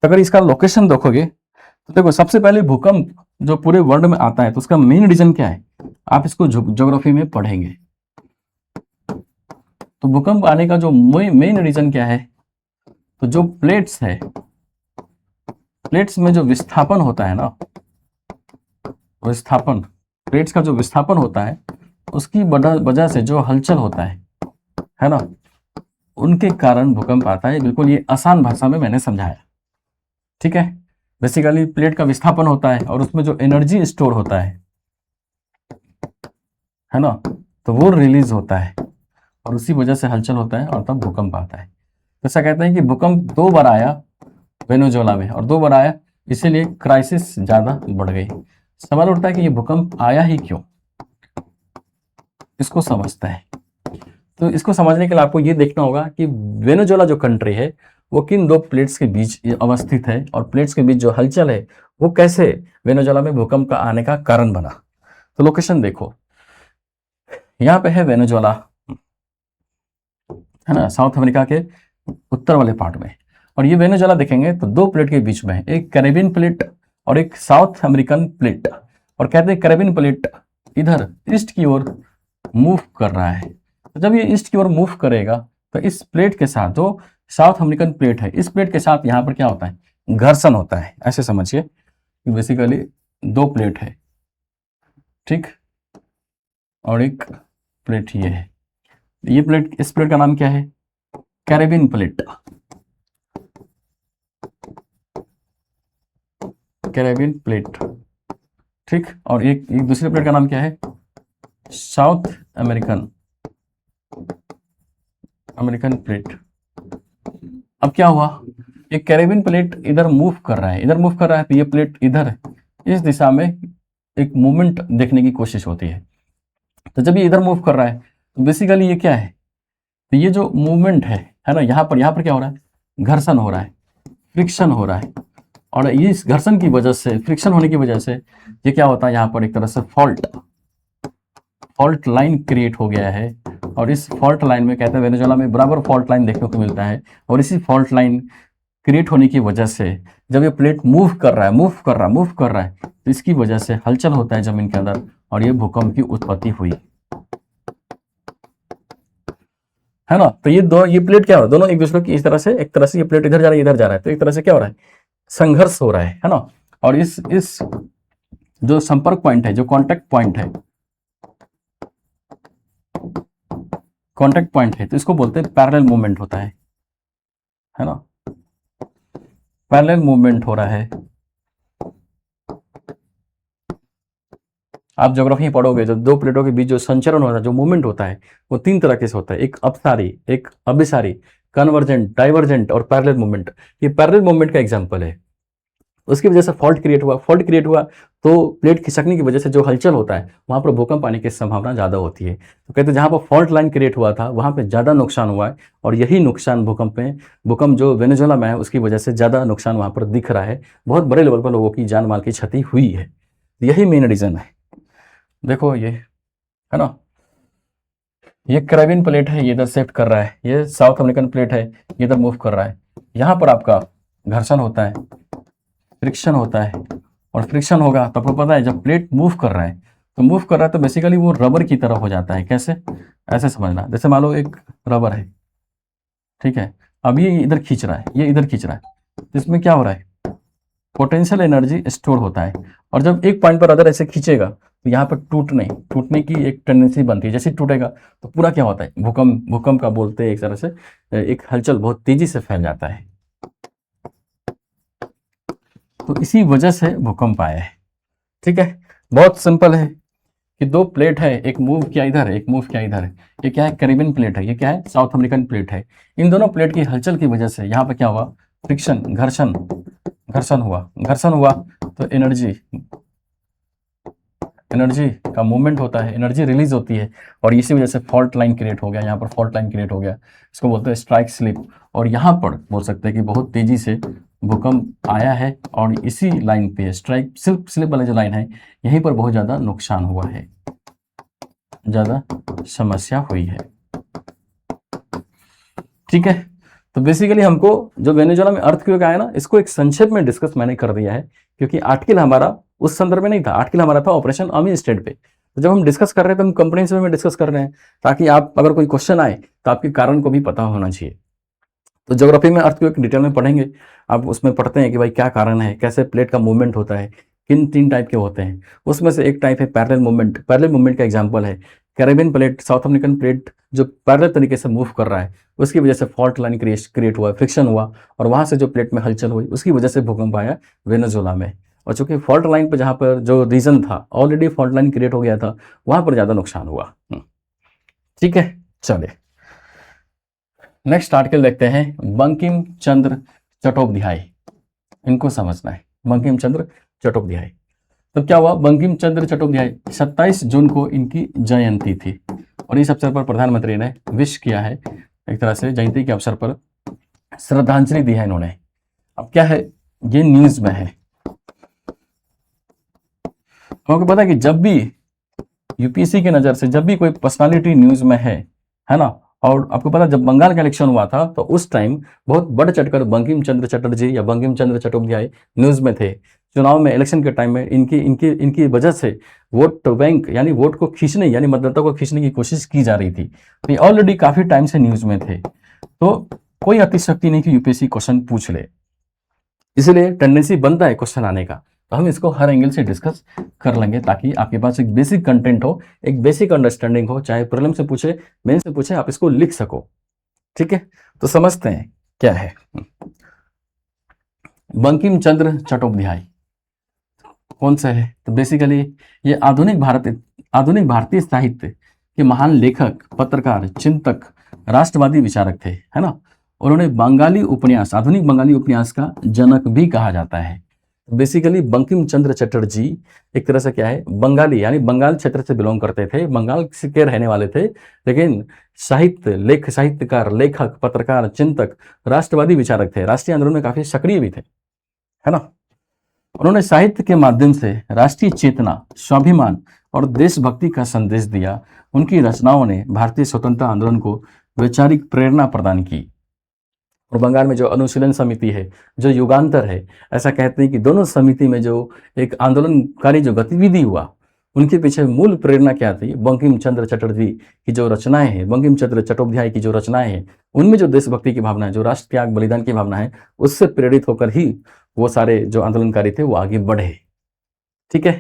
तो अगर इसका लोकेशन देखोगे तो देखो, सबसे पहले भूकंप जो पूरे वर्ल्ड में आता है तो उसका मेन रीजन क्या है, आप इसको ज्योग्राफी में पढ़ेंगे। तो भूकंप आने का जो मेन रीजन क्या है, तो जो प्लेट्स है, प्लेट्स में जो विस्थापन होता है ना, विस्थापन, प्लेट्स का जो विस्थापन होता है उसकी वजह से जो हलचल होता है ना, उनके कारण भूकंप आता है। बिल्कुल ये आसान भाषा में मैंने समझाया, ठीक है। बेसिकली प्लेट का विस्थापन होता है और उसमें जो एनर्जी स्टोर होता है ना, तो वो रिलीज होता है और उसी वजह से हलचल होता है और तब भूकंप आता है। तो ऐसा कहते हैं कि भूकंप 2 बार आया वेनेजुएला में और 2 बार आया, इसीलिए क्राइसिस ज़्यादा बढ़ गई। सवाल उठता है कि ये भूकंप आया ही क्यों, इसको समझता है। तो इसको समझने के लिए आपको ये देखना होगा कि वेनेजुएला जो कंट्री है वो किन 2 प्लेट्स के बीच अवस्थित है और प्लेट्स के बीच जो हलचल है वो कैसे वेनेजुएला में भूकंप का आने का कारण बना। तो लोकेशन देखो, यहाँ पे है वेनेजुएला, है ना, साउथ अमेरिका के उत्तर वाले पार्ट में। और ये वेनेजुएला देखेंगे तो 2 प्लेट के बीच में है, एक कैरेबियन प्लेट और एक साउथ अमेरिकन प्लेट। और कहते हैं कैरेबियन प्लेट इधर ईस्ट की ओर मूव कर रहा है। तो जब ये ईस्ट की ओर मूव करेगा तो इस प्लेट के साथ जो साउथ अमेरिकन प्लेट है, इस प्लेट के साथ यहाँ पर क्या होता है, घर्षण होता है। ऐसे समझिए कि बेसिकली 2 प्लेट है, ठीक, और एक प्लेट ये है। ये प्लेट, इस प्लेट का नाम क्या है, कैरेबियन प्लेट, कैरेबियन प्लेट, ठीक। और एक दूसरी प्लेट का नाम क्या है, साउथ अमेरिकन प्लेट। अब क्या हुआ, एक कैरेबियन प्लेट इधर मूव कर रहा है, इधर मूव कर रहा है, तो ये प्लेट इधर इस दिशा में एक मूवमेंट देखने की कोशिश होती है। तो जब ये इधर मूव कर रहा है तो बेसिकली ये क्या है, तो ये जो मूवमेंट है ना, यहाँ पर क्या हो रहा है, घर्षण हो रहा है, फ्रिक्शन हो रहा है। और इस घर्षण की वजह से, फ्रिक्शन होने की वजह से ये क्या होता है, यहाँ पर एक तरह से फॉल्ट लाइन क्रिएट हो गया है। और इस फॉल्ट लाइन में कहते हैं वेनेजुएला में बराबर फॉल्ट लाइन देखने को मिलता है। और इसी फॉल्ट लाइन क्रिएट होने की वजह से जब ये प्लेट मूव कर रहा है तो इसकी वजह से हलचल होता है जमीन के अंदर और ये भूकंप की उत्पत्ति हुई, है ना। तो ये प्लेट क्या हो रहा है, दोनों एक दूसरे की इस तरह से, एक तरह से ये प्लेट इधर जा रहा है, इधर जा रहा है, तो एक तरह से क्या हो रहा है, संघर्ष हो रहा है ना। और इस जो संपर्क पॉइंट है, जो कांटेक्ट पॉइंट है, तो इसको बोलते हैं पैरेलल मूवमेंट होता है ना, पैरेलल मूवमेंट हो रहा है। आप ज्योग्राफी पढ़ोगे, जो 2 प्लेटों के बीच जो संचरण होता है, जो मूवमेंट होता है, वो 3 तरह के से होता है, एक अपसारी, एक अभिसारी, कन्वर्जेंट, डाइवर्जेंट और पैरेलल मूवमेंट। ये पैरेलल मूवमेंट का एग्जांपल है। उसकी वजह से फॉल्ट क्रिएट हुआ तो प्लेट खिसकने की वजह से जो हलचल होता है वहां पर भूकंप आने की संभावना ज़्यादा होती है। तो कहते हैं जहां पर फॉल्ट लाइन क्रिएट हुआ था वहां पे ज़्यादा नुकसान हुआ है और यही नुकसान भूकंप जो वेनेजुएला में है उसकी वजह से ज़्यादा नुकसान वहां पर दिख रहा है। बहुत बड़े लेवल पर लोगों की जान माल की क्षति हुई है, यही मेन रीज़न है। देखो ये, है ना, ये कैरेबियन प्लेट है, ये इधर शिफ्ट कर रहा है, ये साउथ अमेरिकन प्लेट है, ये इधर मूव कर रहा है। यहाँ पर आपका घर्षण होता है, फ्रिक्शन होता है। और फ्रिक्शन होगा तो आपको पता है जब प्लेट मूव कर रहा है तो बेसिकली वो रबर की तरह हो जाता है। कैसे, ऐसे समझना, जैसे मान लो एक रबर है, ठीक है, अब ये इधर खींच रहा है, ये इधर खींच रहा है, तो इसमें क्या हो रहा है, पोटेंशियल एनर्जी स्टोर होता है। और जब एक पॉइंट पर अगर ऐसे खींचेगा तो यहाँ पर टूटने की एक टेंडेंसी बनती है। जैसे टूटेगा तो पूरा क्या होता है, भूकंप का बोलते हैं एक तरह से, एक हलचल बहुत तेजी से फैल जाता है। तो इसी वजह से भूकंप आया है, ठीक है। बहुत सिंपल है कि 2 प्लेट है, एक मूव किया इधर, एक मूव किया इधर। ये क्या है, कैरेबियन प्लेट है, ये क्या है, साउथ अमेरिकन प्लेट है। इन दोनों प्लेट की हलचल की वजह से यहाँ पर क्या हुआ, फ्रिक्शन, घर्षण हुआ तो एनर्जी का मूवमेंट होता है, एनर्जी रिलीज होती है और इसी वजह से फॉल्ट लाइन क्रिएट हो गया। यहाँ पर फॉल्ट लाइन क्रिएट हो गया, इसको बोलते हैं स्ट्राइक स्लिप। और यहाँ पर बोल सकते हैं कि बहुत तेजी से भूकंप आया है और इसी लाइन पे स्ट्राइक स्लिप वाली जो लाइन है यहीं पर बहुत ज़्यादा नुकसान हुआ है, ज़्यादा समस्या हुई है, ठीक है। तो बेसिकली हमको जो वेनेजुएला में अर्थक्वेक आया ना, इसको एक संक्षेप में डिस्कस मैंने कर दिया है क्योंकि आर्टिकल हमारा उस संदर्भ में नहीं था, आर्टिकल हमारा था ऑपरेशन अमी स्टेट पे। तो जब हम डिस्कस कर रहे हैं तो हम कंप्रिहेंसिव में डिस्कस कर रहे हैं ताकि आप अगर कोई क्वेश्चन आए तो आपके कारण को भी पता होना चाहिए। तो ज्योग्राफी में अर्थक्वेक डिटेल में पढ़ेंगे, आप उसमें पढ़ते हैं कि भाई क्या कारण है, कैसे प्लेट का मूवमेंट होता है, किन 3 टाइप के होते हैं। उसमें से एक टाइप है पैरेलल मूवमेंट। पैरेलल मूवमेंट का एग्जांपल है Caribbean plate, south American plate जो पैरेलल तरीके से मूव कर रहा है, उसकी वजह से फॉल्ट लाइन क्रिएट हुआ, फ्रिक्शन हुआ, और वहां से जो प्लेट में हलचल हुई उसकी वजह से भूकंप आया वेनेजुएला में। और चूंकि फॉल्ट लाइन पर जहाँ पर जो रीजन था ऑलरेडी फॉल्ट लाइन क्रिएट हो गया था, वहां पर ज्यादा नुकसान हुआ। ठीक है, चलिए नेक्स्ट आर्टिकल देखते हैं। बंकिम चंद्र चट्टोपाध्याय, इनको समझना है, बंकिम चंद्र चट्टोपाध्याय। तो क्या हुआ, बंकिम चंद्र चट्टोपाध्याय 27 जून को इनकी जयंती थी, और इस अवसर पर प्रधानमंत्री ने विश किया है, एक तरह से जयंती के अवसर पर श्रद्धांजलि दी है इन्होंने। अब क्या है, ये न्यूज में है। आपको पता है कि जब भी यूपीएससी की नजर से जब भी कोई पर्सनालिटी न्यूज में है ना, और आपको पता जब बंगाल का इलेक्शन हुआ था तो उस टाइम बहुत बढ़ चढ़कर बंकिम चंद्र चटर्जी या बंकिम चंद्र चट्टोपाध्याय न्यूज में थे। चुनाव में, इलेक्शन के टाइम में इनकी वजह से वोट बैंक यानी वोट को खींचने यानी मतदाता को खींचने की कोशिश की जा रही थी। तो ये ऑलरेडी काफी टाइम से न्यूज में थे, तो कोई अतिशक्ति नहीं कि यूपीएससी क्वेश्चन पूछ ले, इसलिए टेंडेंसी बनता है क्वेश्चन आने का। तो हम इसको हर एंगल से डिस्कस कर लेंगे ताकि आपके पास एक बेसिक कंटेंट हो, एक बेसिक अंडरस्टैंडिंग हो, चाहे प्रीलिम से पूछे, मेन से पूछे, आप इसको लिख सको। ठीक है, तो समझते हैं क्या है बंकिम चंद्र चट्टोपाध्याय, कौन सा है। तो बेसिकली ये आधुनिक भारतीय साहित्य के महान लेखक, पत्रकार, चिंतक, राष्ट्रवादी विचारक थे, है ना। उन्होंने बंगाली उपन्यास, आधुनिक बंगाली उपन्यास का जनक भी कहा जाता है। बेसिकली बंकिम चंद्र चटर्जी एक तरह से क्या है, बंगाली यानी बंगाल क्षेत्र से बिलोंग करते थे, बंगाल के रहने वाले थे, लेकिन साहित्यकार, लेखक, पत्रकार, चिंतक, राष्ट्रवादी विचारक थे, राष्ट्रीय आंदोलन में काफी सक्रिय भी थे, है ना। उन्होंने साहित्य के माध्यम से राष्ट्रीय चेतना, स्वाभिमान और देशभक्ति का संदेश दिया। उनकी रचनाओं ने भारतीय स्वतंत्रता आंदोलन को वैचारिक प्रेरणा प्रदान की। और बंगाल में जो अनुशीलन समिति है, जो युगांतर है, ऐसा कहते हैं कि दोनों समिति में जो एक आंदोलनकारी जो गतिविधि हुआ, उनके पीछे मूल प्रेरणा क्या थी, बंकिम चंद्र चटर्जी की जो रचनाएं हैं, बंकिम चंद्र चट्टोपाध्याय की जो रचनाएं हैं, उनमें जो देशभक्ति की भावना है, जो राष्ट्र त्याग बलिदान की भावना है, उससे प्रेरित होकर ही वो सारे जो आंदोलनकारी थे वो आगे बढ़े। ठीक है,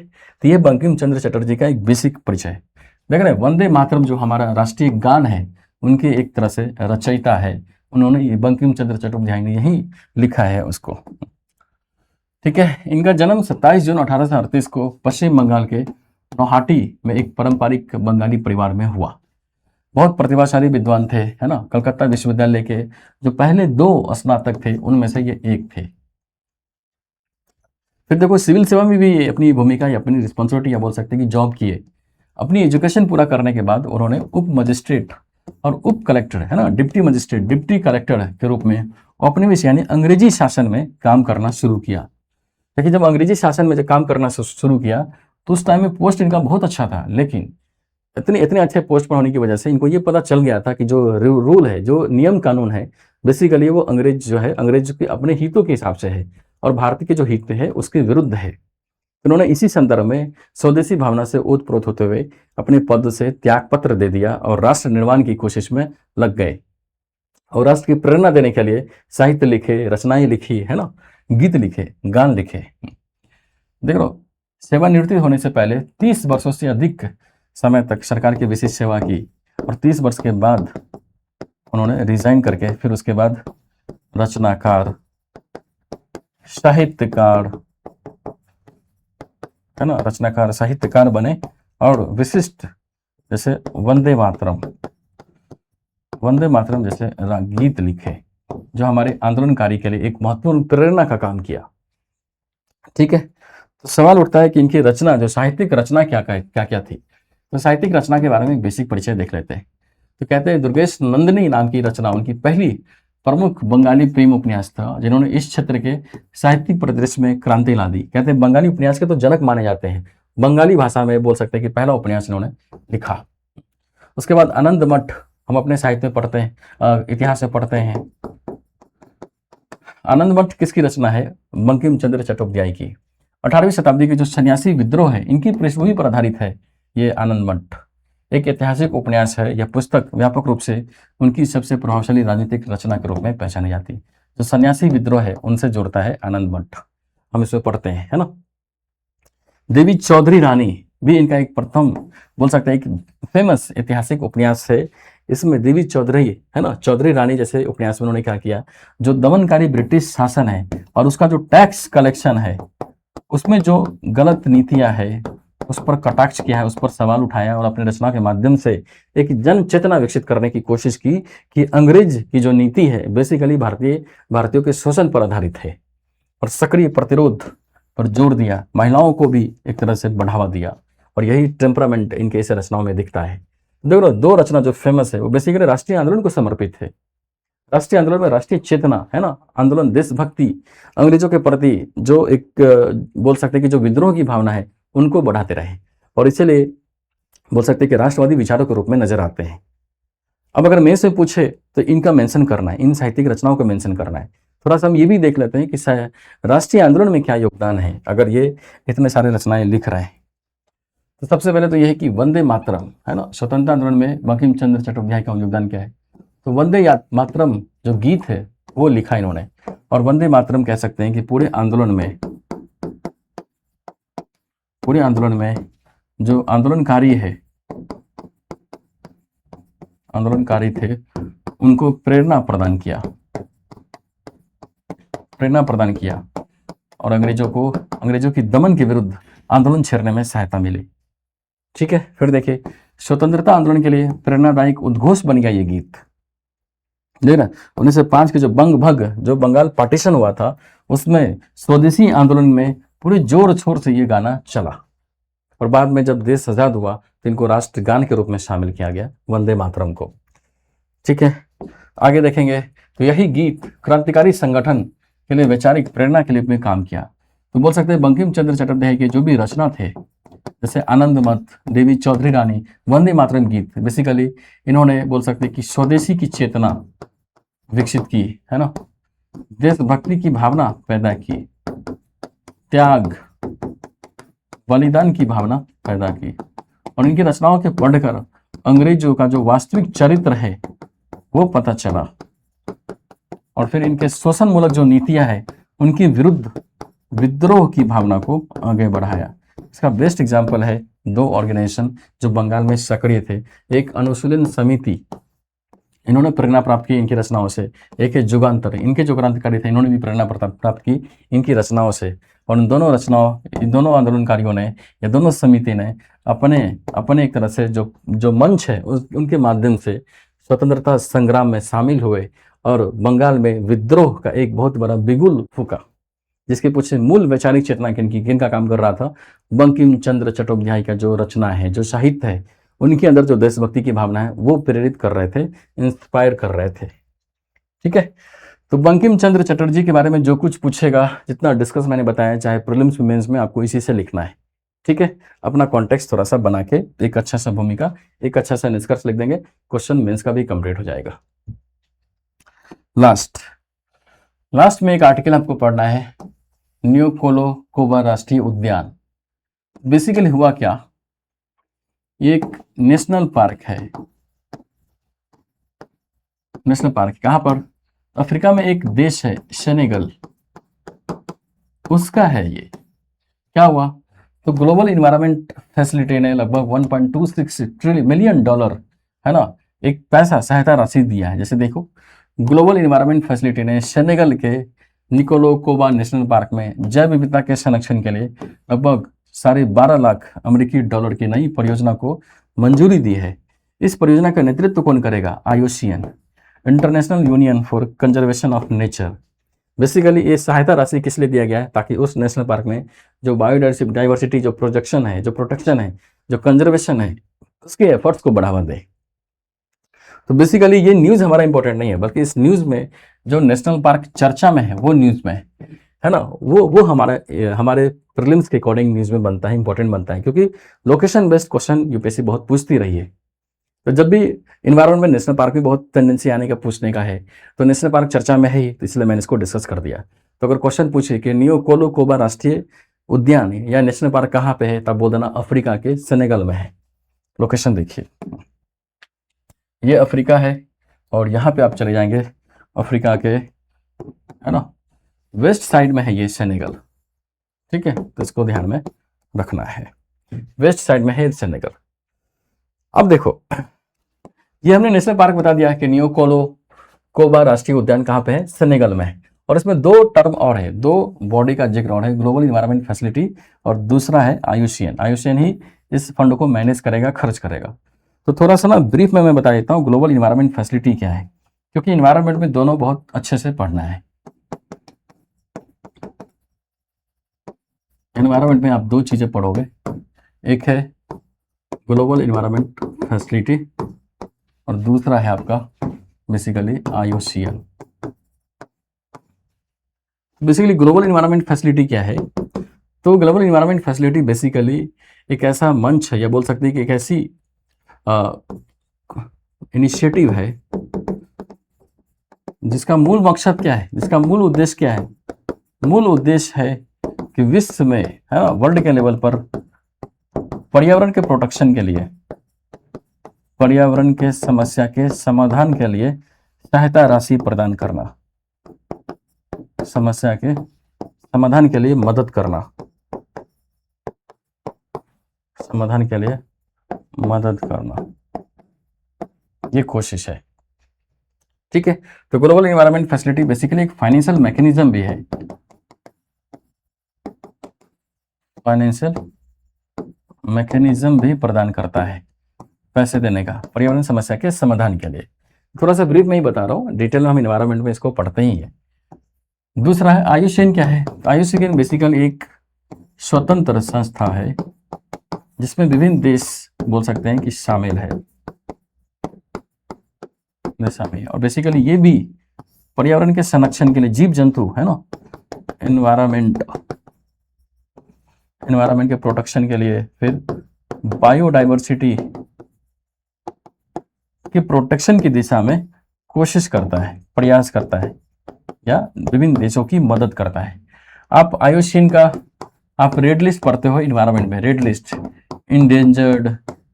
तो ये बंकिम चंद्र चटर्जी का एक बेसिक परिचय। देख रहे हैं, वंदे मातरम जो हमारा राष्ट्रीय गान है, उनके एक तरह से रचयिता है, उन्होंने ये बंकिम चंद्र चट्टोपाध्याय ने यही लिखा है उसको। ठीक है, इनका जन्म 27 जून 1838 को पश्चिम बंगाल के नौहाटी में एक पारंपरिक बंगाली परिवार में हुआ। बहुत प्रतिभाशाली विद्वान थे, है ना। कलकत्ता विश्वविद्यालय के जो पहले 2 स्नातक थे उनमें से ये एक थे। फिर देखो सिविल सेवा में भी अपनी भूमिका या अपनी रिस्पॉन्सिबिलिटी या बोल सकते हैं कि जॉब किए। अपनी एजुकेशन पूरा करने के बाद उन्होंने उप मजिस्ट्रेट और उप कलेक्टर, है ना, डिप्टी मजिस्ट्रेट, डिप्टी कलेक्टर के रूप में औपनिवेश यानी अंग्रेजी शासन में काम करना शुरू किया। देखिए, जब अंग्रेजी शासन में जब काम करना शुरू किया तो उस टाइम में पोस्ट इनका बहुत अच्छा था, लेकिन इतने अच्छे पोस्ट पर होने की वजह से इनको ये पता चल गया था कि जो रूल है, जो नियम कानून है, बेसिकली वो अंग्रेज जो है, अंग्रेज के अपने हितों के हिसाब से है और भारत के जो हित है उसके विरुद्ध है। उन्होंने इसी संदर्भ में स्वदेशी भावना से ओतप्रोत होते हुए अपने पद से त्याग पत्र दे दिया और राष्ट्र निर्माण की कोशिश में लग गए और राष्ट्र की प्रेरणा देने के लिए साहित्य लिखे, रचनाएं लिखी, है ना, गीत लिखे, गान लिखे। देख लो, सेवानिवृत्ति होने से पहले 30 वर्षों से अधिक समय तक सरकार की विशेष सेवा की और 30 वर्ष के बाद उन्होंने रिजाइन करके फिर उसके बाद रचनाकार, साहित्यकार, है ना, रचनाकार, साहित्यकार बने और विशिष्ट जैसे वंदे मातरम जैसे गीत लिखे, जो हमारे आंदोलनकारी के लिए एक महत्वपूर्ण प्रेरणा का काम किया। ठीक है, तो सवाल उठता है कि इनकी रचना, जो साहित्यिक रचना क्या थी। तो साहित्यिक रचना के बारे में एक बेसिक परिचय देख लेते हैं। तो कहते हैं दुर्गेश नंदिनी नाम की रचना उनकी पहली प्रमुख बंगाली प्रेम उपन्यास था, जिन्होंने इस क्षेत्र के साहित्यिक परिदृश्य में क्रांति ला दी। कहते हैं बंगाली उपन्यास के तो जनक माने जाते हैं, बंगाली भाषा में बोल सकते हैं कि पहला उपन्यास इन्होंने लिखा। उसके बाद आनंद मठ हम अपने साहित्य में पढ़ते हैं, इतिहास में पढ़ते हैं। आनंद मठ किसकी रचना है? बंकिम चंद्र चट्टोपाध्याय की। 18वीं शताब्दी के जो सन्यासी विद्रोह है, इनकी पृष्ठभूमि पर आधारित है ये आनंद मठ। एक ऐतिहासिक उपन्यास है। यह पुस्तक व्यापक रूप से उनकी सबसे प्रभावशाली राजनीतिक रचना के रूप में पहचानी जाती है। जो सन्यासी विद्रोह है उनसे जोड़ता है आनंद मठ, हम इसमें पढ़ते हैं, है ना। देवी चौधरी रानी भी इनका एक प्रथम बोल सकते हैं एक फेमस ऐतिहासिक उपन्यास है। इसमें देवी चौधरी है ना, चौधरी रानी जैसे उपन्यास में उन्होंने क्या किया, जो दमनकारी ब्रिटिश शासन है और उसका जो टैक्स कलेक्शन है उसमें जो गलत नीतियां है उस पर कटाक्ष किया है, उस पर सवाल उठाया और अपने रचना के माध्यम से एक जन चेतना विकसित करने की कोशिश की कि अंग्रेज की जो नीति है बेसिकली भारतीयों के शोषण पर आधारित है और सक्रिय प्रतिरोध पर जोर दिया, महिलाओं को भी एक तरह से बढ़ावा दिया और यही टेम्परामेंट इनके इस रचनाओं में दिखता है। देखो दो रचना जो फेमस है वो बेसिकली राष्ट्रीय आंदोलन को समर्पित है। राष्ट्रीय आंदोलन में राष्ट्रीय चेतना है ना, आंदोलन, देशभक्ति, अंग्रेजों के प्रति जो एक बोल सकते हैं कि जो विद्रोह की भावना है उनको बढ़ाते रहे और इसीलिए बोल सकते हैं कि राष्ट्रवादी विचारों के रूप में नजर आते हैं। अब अगर मैं से पूछे तो इनका मेंशन करना है, इन साहित्यिक रचनाओं को मेंशन करना है। थोड़ा सा हम ये भी देख लेते हैं कि राष्ट्रीय आंदोलन में क्या योगदान है अगर ये इतने सारे रचनाएं लिख रहे हैं। तो सबसे पहले तो यह है कि वंदे मातरम है ना, स्वतंत्रता आंदोलन में बंकिम चंद्र चट्टोपाध्याय का योगदान क्या है। तो वंदे मातरम जो गीत है वो लिखा इन्होंने और वंदे मातरम कह सकते हैं कि पूरे आंदोलन में जो आंदोलनकारी थे उनको प्रेरणा प्रदान किया और अंग्रेजों की दमन के विरुद्ध आंदोलन छेड़ने में सहायता मिली। ठीक है, फिर देखिए स्वतंत्रता आंदोलन के लिए प्रेरणादायक उद्घोष बन गया ये गीत। देख ना 1905 के जो जो बंगाल पार्टीशन हुआ था उसमें स्वदेशी आंदोलन में पूरे जोर शोर से ये गाना चला और बाद में जब देश आजाद हुआ तो इनको राष्ट्रगान के रूप में शामिल किया गया वंदे मातरम को। ठीक है, आगे देखेंगे तो यही गीत क्रांतिकारी संगठन के लिए वैचारिक प्रेरणा के लिए काम किया। तो बोल सकते हैं बंकिम चंद्र चट्टोपाध्याय के जो भी रचना थे जैसे आनंद मठ, देवी चौधरी रानी, वंदे मातरम गीत, बेसिकली इन्होंने बोल सकते हैं कि स्वदेशी की चेतना विकसित की है ना, देशभक्ति की भावना पैदा की, त्याग बलिदान की भावना पैदा की और इनकी रचनाओं के पढ़कर अंग्रेजों का जो वास्तविक चरित्र है वो पता चला और फिर इनके शोषण मूलक जो नीतियां हैं उनके विरुद्ध विद्रोह की भावना को आगे बढ़ाया। इसका बेस्ट एग्जाम्पल है दो ऑर्गेनाइजेशन जो बंगाल में सक्रिय थे, एक अनुशीलन समिति, इन्होंने प्रेरणा प्राप्त की इनकी रचनाओं से, एक है जुगान्तर, इनके जो क्रांतिकारी थे इन्होंने भी प्रेरणा प्राप्त की इनकी रचनाओं से और इन दोनों आंदोलनकारियों ने या दोनों समिति ने अपने एक तरह से जो मंच है उनके माध्यम से स्वतंत्रता संग्राम में शामिल हुए और बंगाल में विद्रोह का एक बहुत बड़ा बिगुल फूका, जिसके पीछे मूल वैचारिक चेतना किनका काम कर रहा था, बंकिम चंद्र चट्टोपाध्याय का जो रचना है, जो साहित्य है, उनके अंदर जो देशभक्ति की भावना है वो प्रेरित कर रहे थे, इंस्पायर कर रहे थे। ठीक है, तो बंकिम चंद्र चटर्जी के बारे में जो कुछ पूछेगा, जितना डिस्कस मैंने बताया, चाहे प्रीलिम्स मेंस में, आपको इसी से लिखना है। ठीक है, अपना कॉन्टेक्स्ट थोड़ा सा बना के एक अच्छा सा भूमिका, एक अच्छा सा निष्कर्ष लिख देंगे, क्वेश्चन मेंस का भी कंप्लीट हो जाएगा। लास्ट में एक आर्टिकल आपको पढ़ना है, न्यूकोलोकोबा राष्ट्रीय उद्यान। बेसिकली हुआ क्या, ये एक नेशनल पार्क है। नेशनल पार्क कहां पर, अफ्रीका में एक देश है सेनेगल, उसका है ये। क्या हुआ, तो ग्लोबल इन्वायरमेंट फैसिलिटी ने लगभग 1.26 मिलियन डॉलर है ना, एक पैसा सहायता राशि दिया है। जैसे देखो, ग्लोबल इन्वायरमेंट फैसिलिटी ने सेनेगल के निकोलोकोबा नेशनल पार्क में जैव विविधता के संरक्षण के लिए लगभग 12.5 लाख अमेरिकी डॉलर की नई परियोजना को मंजूरी दी है। इस परियोजना का नेतृत्व कौन करेगा, IUCN, international union for conservation of nature. Basically ये सहायता राशि किस लिए दिया गया है, ताकि उस नेशनल पार्क में जो बायोडाइवर्सिटी जो प्रोटेक्शन है, जो कंजर्वेशन है, उसके एफर्ट्स को बढ़ावा दे। तो बेसिकली ये न्यूज़ हमारा इंपॉर्टेंट नहीं है, बल्कि इस न्यूज़ में जो नेशनल पार्क चर्चा में है वो न्यूज़ में है ना, वो हमारे प्रीलिम्स के अकॉर्डिंग न्यूज़ में बनता है, इंपॉर्टेंट बनता है, क्योंकि लोकेशन बेस्ड क्वेश्चन यूपीएससी बहुत पूछती रही है। तो जब भी इन्वायरमेंट में नेशनल पार्क भी बहुत टेंडेंसी आने का पूछने का है, तो नेशनल पार्क चर्चा में है ही, तो इसलिए मैंने इसको डिस्कस कर दिया। तो अगर क्वेश्चन पूछे कि निकोलोकोबा राष्ट्रीय उद्यान या नेशनल पार्क कहाँ पे है, तब बोल देना अफ्रीका के सेनेगल में है। लोकेशन देखिए, ये अफ्रीका है और यहाँ पे आप चले जाएंगे अफ्रीका के है ना वेस्ट साइड में है ये सेनेगल। ठीक है, तो इसको ध्यान में रखना है। वेस्ट साइड में है सेनेगल। अब देखो, ये हमने नेशनल पार्क बता दिया कि नियोकोलो कोबा राष्ट्रीय उद्यान कहाँ पे है, सेनेगल में है। और इसमें दो टर्म और है, दो बॉडी का जिक्र और है, ग्लोबल इन्वायरमेंट फैसिलिटी और दूसरा है आईयूसीएन। आईयूसीएन ही इस फंड को मैनेज करेगा, खर्च करेगा। तो थोड़ा सा ना ब्रीफ में मैं बता देता हूँ ग्लोबल इन्वायरमेंट फैसिलिटी क्या है, क्योंकि इन्वायरमेंट में दोनों बहुत अच्छे से पढ़ना है। इन्वायरमेंट में आप दो चीजें पढ़ोगे, एक है ग्लोबल इन्वायरमेंट फैसिलिटी और दूसरा है आपका basically IUCN. Basically global environment facility क्या है, तो ग्लोबल इन्वायरमेंट फैसिलिटी बेसिकली एक ऐसा मंच है, या बोल सकते हैं कि एक ऐसी इनिशिएटिव है जिसका मूल मकसद क्या है, जिसका मूल उद्देश्य क्या है। मूल उद्देश्य है कि विश्व में, है ना, वर्ल्ड के लेवल पर पर्यावरण के प्रोटेक्शन के लिए, पर्यावरण के समस्या के समाधान के लिए सहायता राशि प्रदान करना, समस्या के समाधान के लिए मदद करना, समाधान के लिए मदद करना, ये कोशिश है। ठीक है, तो ग्लोबल एनवायरनमेंट फैसिलिटी बेसिकली एक फाइनेंशियल मैकेनिज्म भी है, फाइनेंशियल मैकेनिज्म भी प्रदान करता है पैसे देने का पर्यावरण समस्या के समाधान के लिए। थोड़ा सा ब्रीफ में ही बता रहा हूँ, डिटेल में हम एनवायरनमेंट में इसको पढ़ते ही है। दूसरा है आईयूसीएन। क्या है? आईयूसीएन बेसिकली एक स्वतंत्र संस्था है जिसमें विभिन्न देश बोल सकते हैं कि शामिल है, शामिल। और बेसिकली ये भी पर्यावरण के संरक्षण के लिए, जीव जंतु है ना, एनवायरनमेंट के प्रोटेक्शन के लिए, फिर बायोडाइवर्सिटी के प्रोटेक्शन की दिशा में कोशिश करता है, प्रयास करता है, या विभिन्न देशों की मदद करता है। आप आईयूसीएन का आप रेड लिस्ट पढ़ते हो इन्वायरमेंट में, red list, endangered,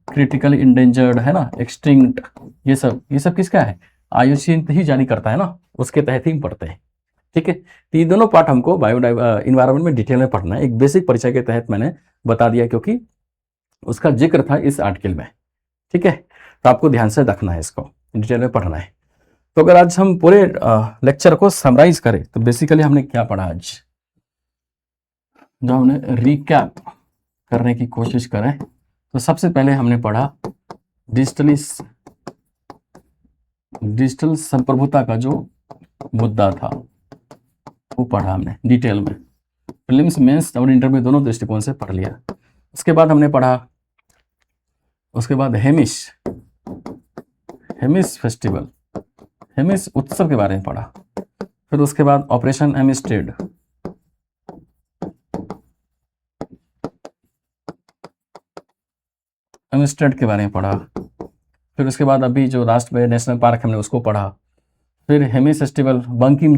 critically endangered, है ना, एक्सटिंक्ट, ये सब किसका है? आईयूसीएन ही जारी करता है ना, उसके तहत ही पढ़ते हैं। ठीक है, तो ये दोनों पार्ट हमको इन्वायरमेंट में डिटेल में पढ़ना है। एक बेसिक परिचय के तहत मैंने बता दिया क्योंकि उसका जिक्र था इस आर्टिकल में। ठीक है, तो आपको ध्यान से रखना है, इसको डिटेल में पढ़ना है। तो अगर आज हम पूरे लेक्चर को समराइज करें तो बेसिकली हमने क्या पढ़ा आज, जो हमने रिकैप करने की कोशिश करें तो सबसे पहले हमने पढ़ा डिजिटल संप्रभुता का जो मुद्दा था वो पढ़ा हमने डिटेल में, प्रीलिम्स, मेंस और इंटरव्यू दोनों दृष्टिकोण से पढ़ लिया। उसके बाद हमने पढ़ा, उसके बाद हेमिस फेस्टिवल, हेमिस उत्सव के बारे में पढ़ा। फिर उसके बाद ऑपरेशन एमिस्टेड, के बारे में पढ़ा। फिर उसके बाद अभी जो लास्ट में नेशनल पार्क हमने उसको पढ़ा। फिर हेमिस फेस्टिवल, बंकिम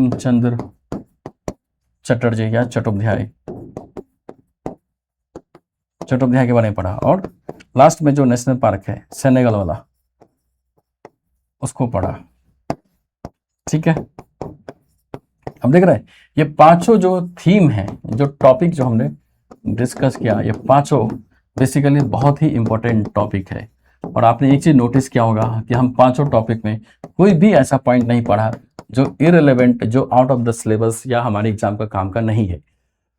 चंद्र चटर्जी या चट्टोपाध्याय के बारे में पढ़ा। और लास्ट में जो नेशनल पार्क है सेनेगल वाला, उसको पढ़ा। ठीक है, अब देख रहे हैं ये पांचों जो थीम है, जो टॉपिक जो हमने डिस्कस किया, ये पांचों बेसिकली बहुत ही इंपॉर्टेंट टॉपिक है। और आपने एक चीज नोटिस किया होगा कि हम पांचों टॉपिक में कोई भी ऐसा पॉइंट नहीं पढ़ा जो इररिलेवेंट, जो आउट ऑफ द सिलेबस या हमारे एग्जाम का काम का नहीं है।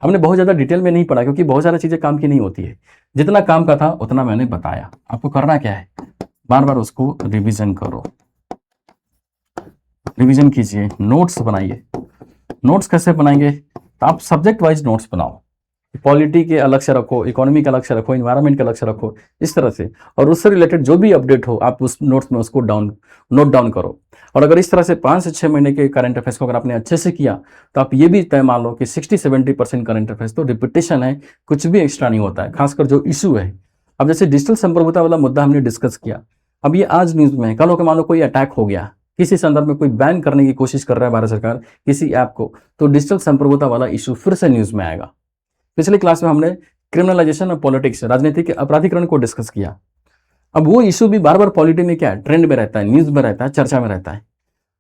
हमने बहुत ज्यादा डिटेल में नहीं पढ़ा क्योंकि बहुत सारी चीजें काम की नहीं होती है। जितना काम का था उतना मैंने बताया। आपको करना क्या है, बार बार उसको रिविजन करो, रिवीजन कीजिए, नोट्स बनाइए। नोट्स कैसे बनाएंगे? तो आप सब्जेक्ट वाइज नोट्स बनाओ, पॉलिटी के अलग से रखो, इकोनॉमी का अलग से रखो, इन्वायरमेंट का अलग से रखो, इस तरह से। और उससे रिलेटेड जो भी अपडेट हो आप उस नोट्स में उसको नोट डाउन करो। और अगर इस तरह से 5 से 6 महीने के करंट अफेयर्स को अगर आपने अच्छे से किया तो आप ये भी तय मान लो कि 60-70% करंट अफेयर्स तो रिपीटेशन है, कुछ भी एक्स्ट्रा नहीं होता है, खासकर जो इशू है। अब जैसे डिजिटल संप्रभुता वाला मुद्दा हमने डिस्कस किया, अब ये आज न्यूज में है, कल को मान लो कोई अटैक हो गया, किसी संदर्भ में कोई बैन करने की कोशिश कर रहा है भारत सरकार किसी ऐप को, तो डिजिटल संप्रभुता वाला इशू फिर से न्यूज में आएगा। पिछली क्लास में हमने क्रिमिनलाइजेशन ऑफ पॉलिटिक्स, राजनीति के अपराधीकरण को डिस्कस किया। अब वो इशू भी बार बार पॉलिटी में क्या है, ट्रेंड में रहता है, न्यूज में रहता है, चर्चा में रहता है।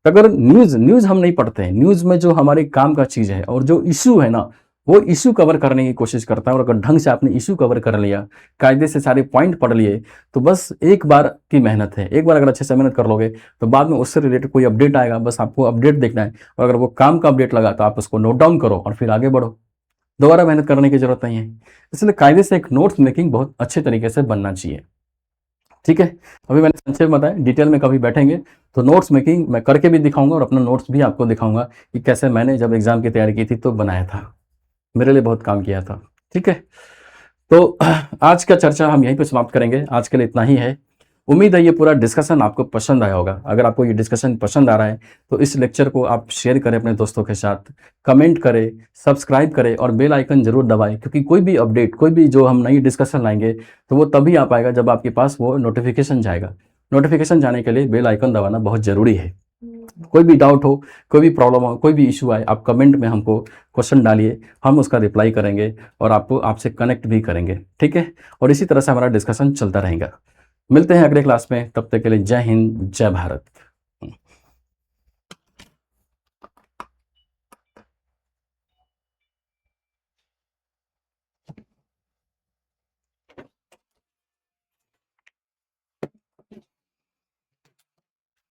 तो अगर न्यूज हम नहीं पढ़ते हैं, न्यूज में जो हमारे काम का चीज है और जो इशू है ना वो इश्यू कवर करने की कोशिश करता है, और अगर ढंग से आपने इश्यू कवर कर लिया, कायदे से सारे पॉइंट पढ़ लिए, तो बस एक बार की मेहनत है। एक बार अगर अच्छे से मेहनत कर लोगे तो बाद में उससे रिलेटेड कोई अपडेट आएगा, बस आपको अपडेट देखना है, और अगर वो काम का अपडेट लगा तो आप उसको नोट डाउन करो और फिर आगे बढ़ो। दोबारा मेहनत करने की जरूरत नहीं है। इसलिए कायदे से एक नोट्स मेकिंग बहुत अच्छे तरीके से बनना चाहिए। ठीक है, अभी मैंने संक्षेप में बताया, डिटेल में कभी बैठेंगे तो नोट्स मेकिंग मैं करके भी दिखाऊंगा, और अपना नोट्स भी आपको दिखाऊंगा कि कैसे मैंने जब एग्जाम की तैयारी की थी तो बनाया था, मेरे लिए बहुत काम किया था। ठीक है, तो आज का चर्चा हम यहीं पे समाप्त करेंगे। आज के लिए इतना ही है। उम्मीद है ये पूरा डिस्कशन आपको पसंद आया होगा। अगर आपको ये डिस्कशन पसंद आ रहा है तो इस लेक्चर को आप शेयर करें अपने दोस्तों के साथ, कमेंट करें, सब्सक्राइब करें और बेल आइकन जरूर दबाएं, क्योंकि कोई भी अपडेट, कोई भी जो हम नई डिस्कशन लाएंगे तो वो तभी आ पाएगा जब आपके पास वो नोटिफिकेशन जाएगा। नोटिफिकेशन जाने के लिए बेल आइकन दबाना बहुत ज़रूरी है। कोई भी डाउट हो, कोई भी प्रॉब्लम हो, कोई भी इशू आए, आप कमेंट में हमको क्वेश्चन डालिए, हम उसका रिप्लाई करेंगे और आपको आपसे कनेक्ट भी करेंगे। ठीक है, और इसी तरह से हमारा डिस्कशन चलता रहेगा। मिलते हैं अगले क्लास में, तब तक के लिए जय हिंद, जय भारत।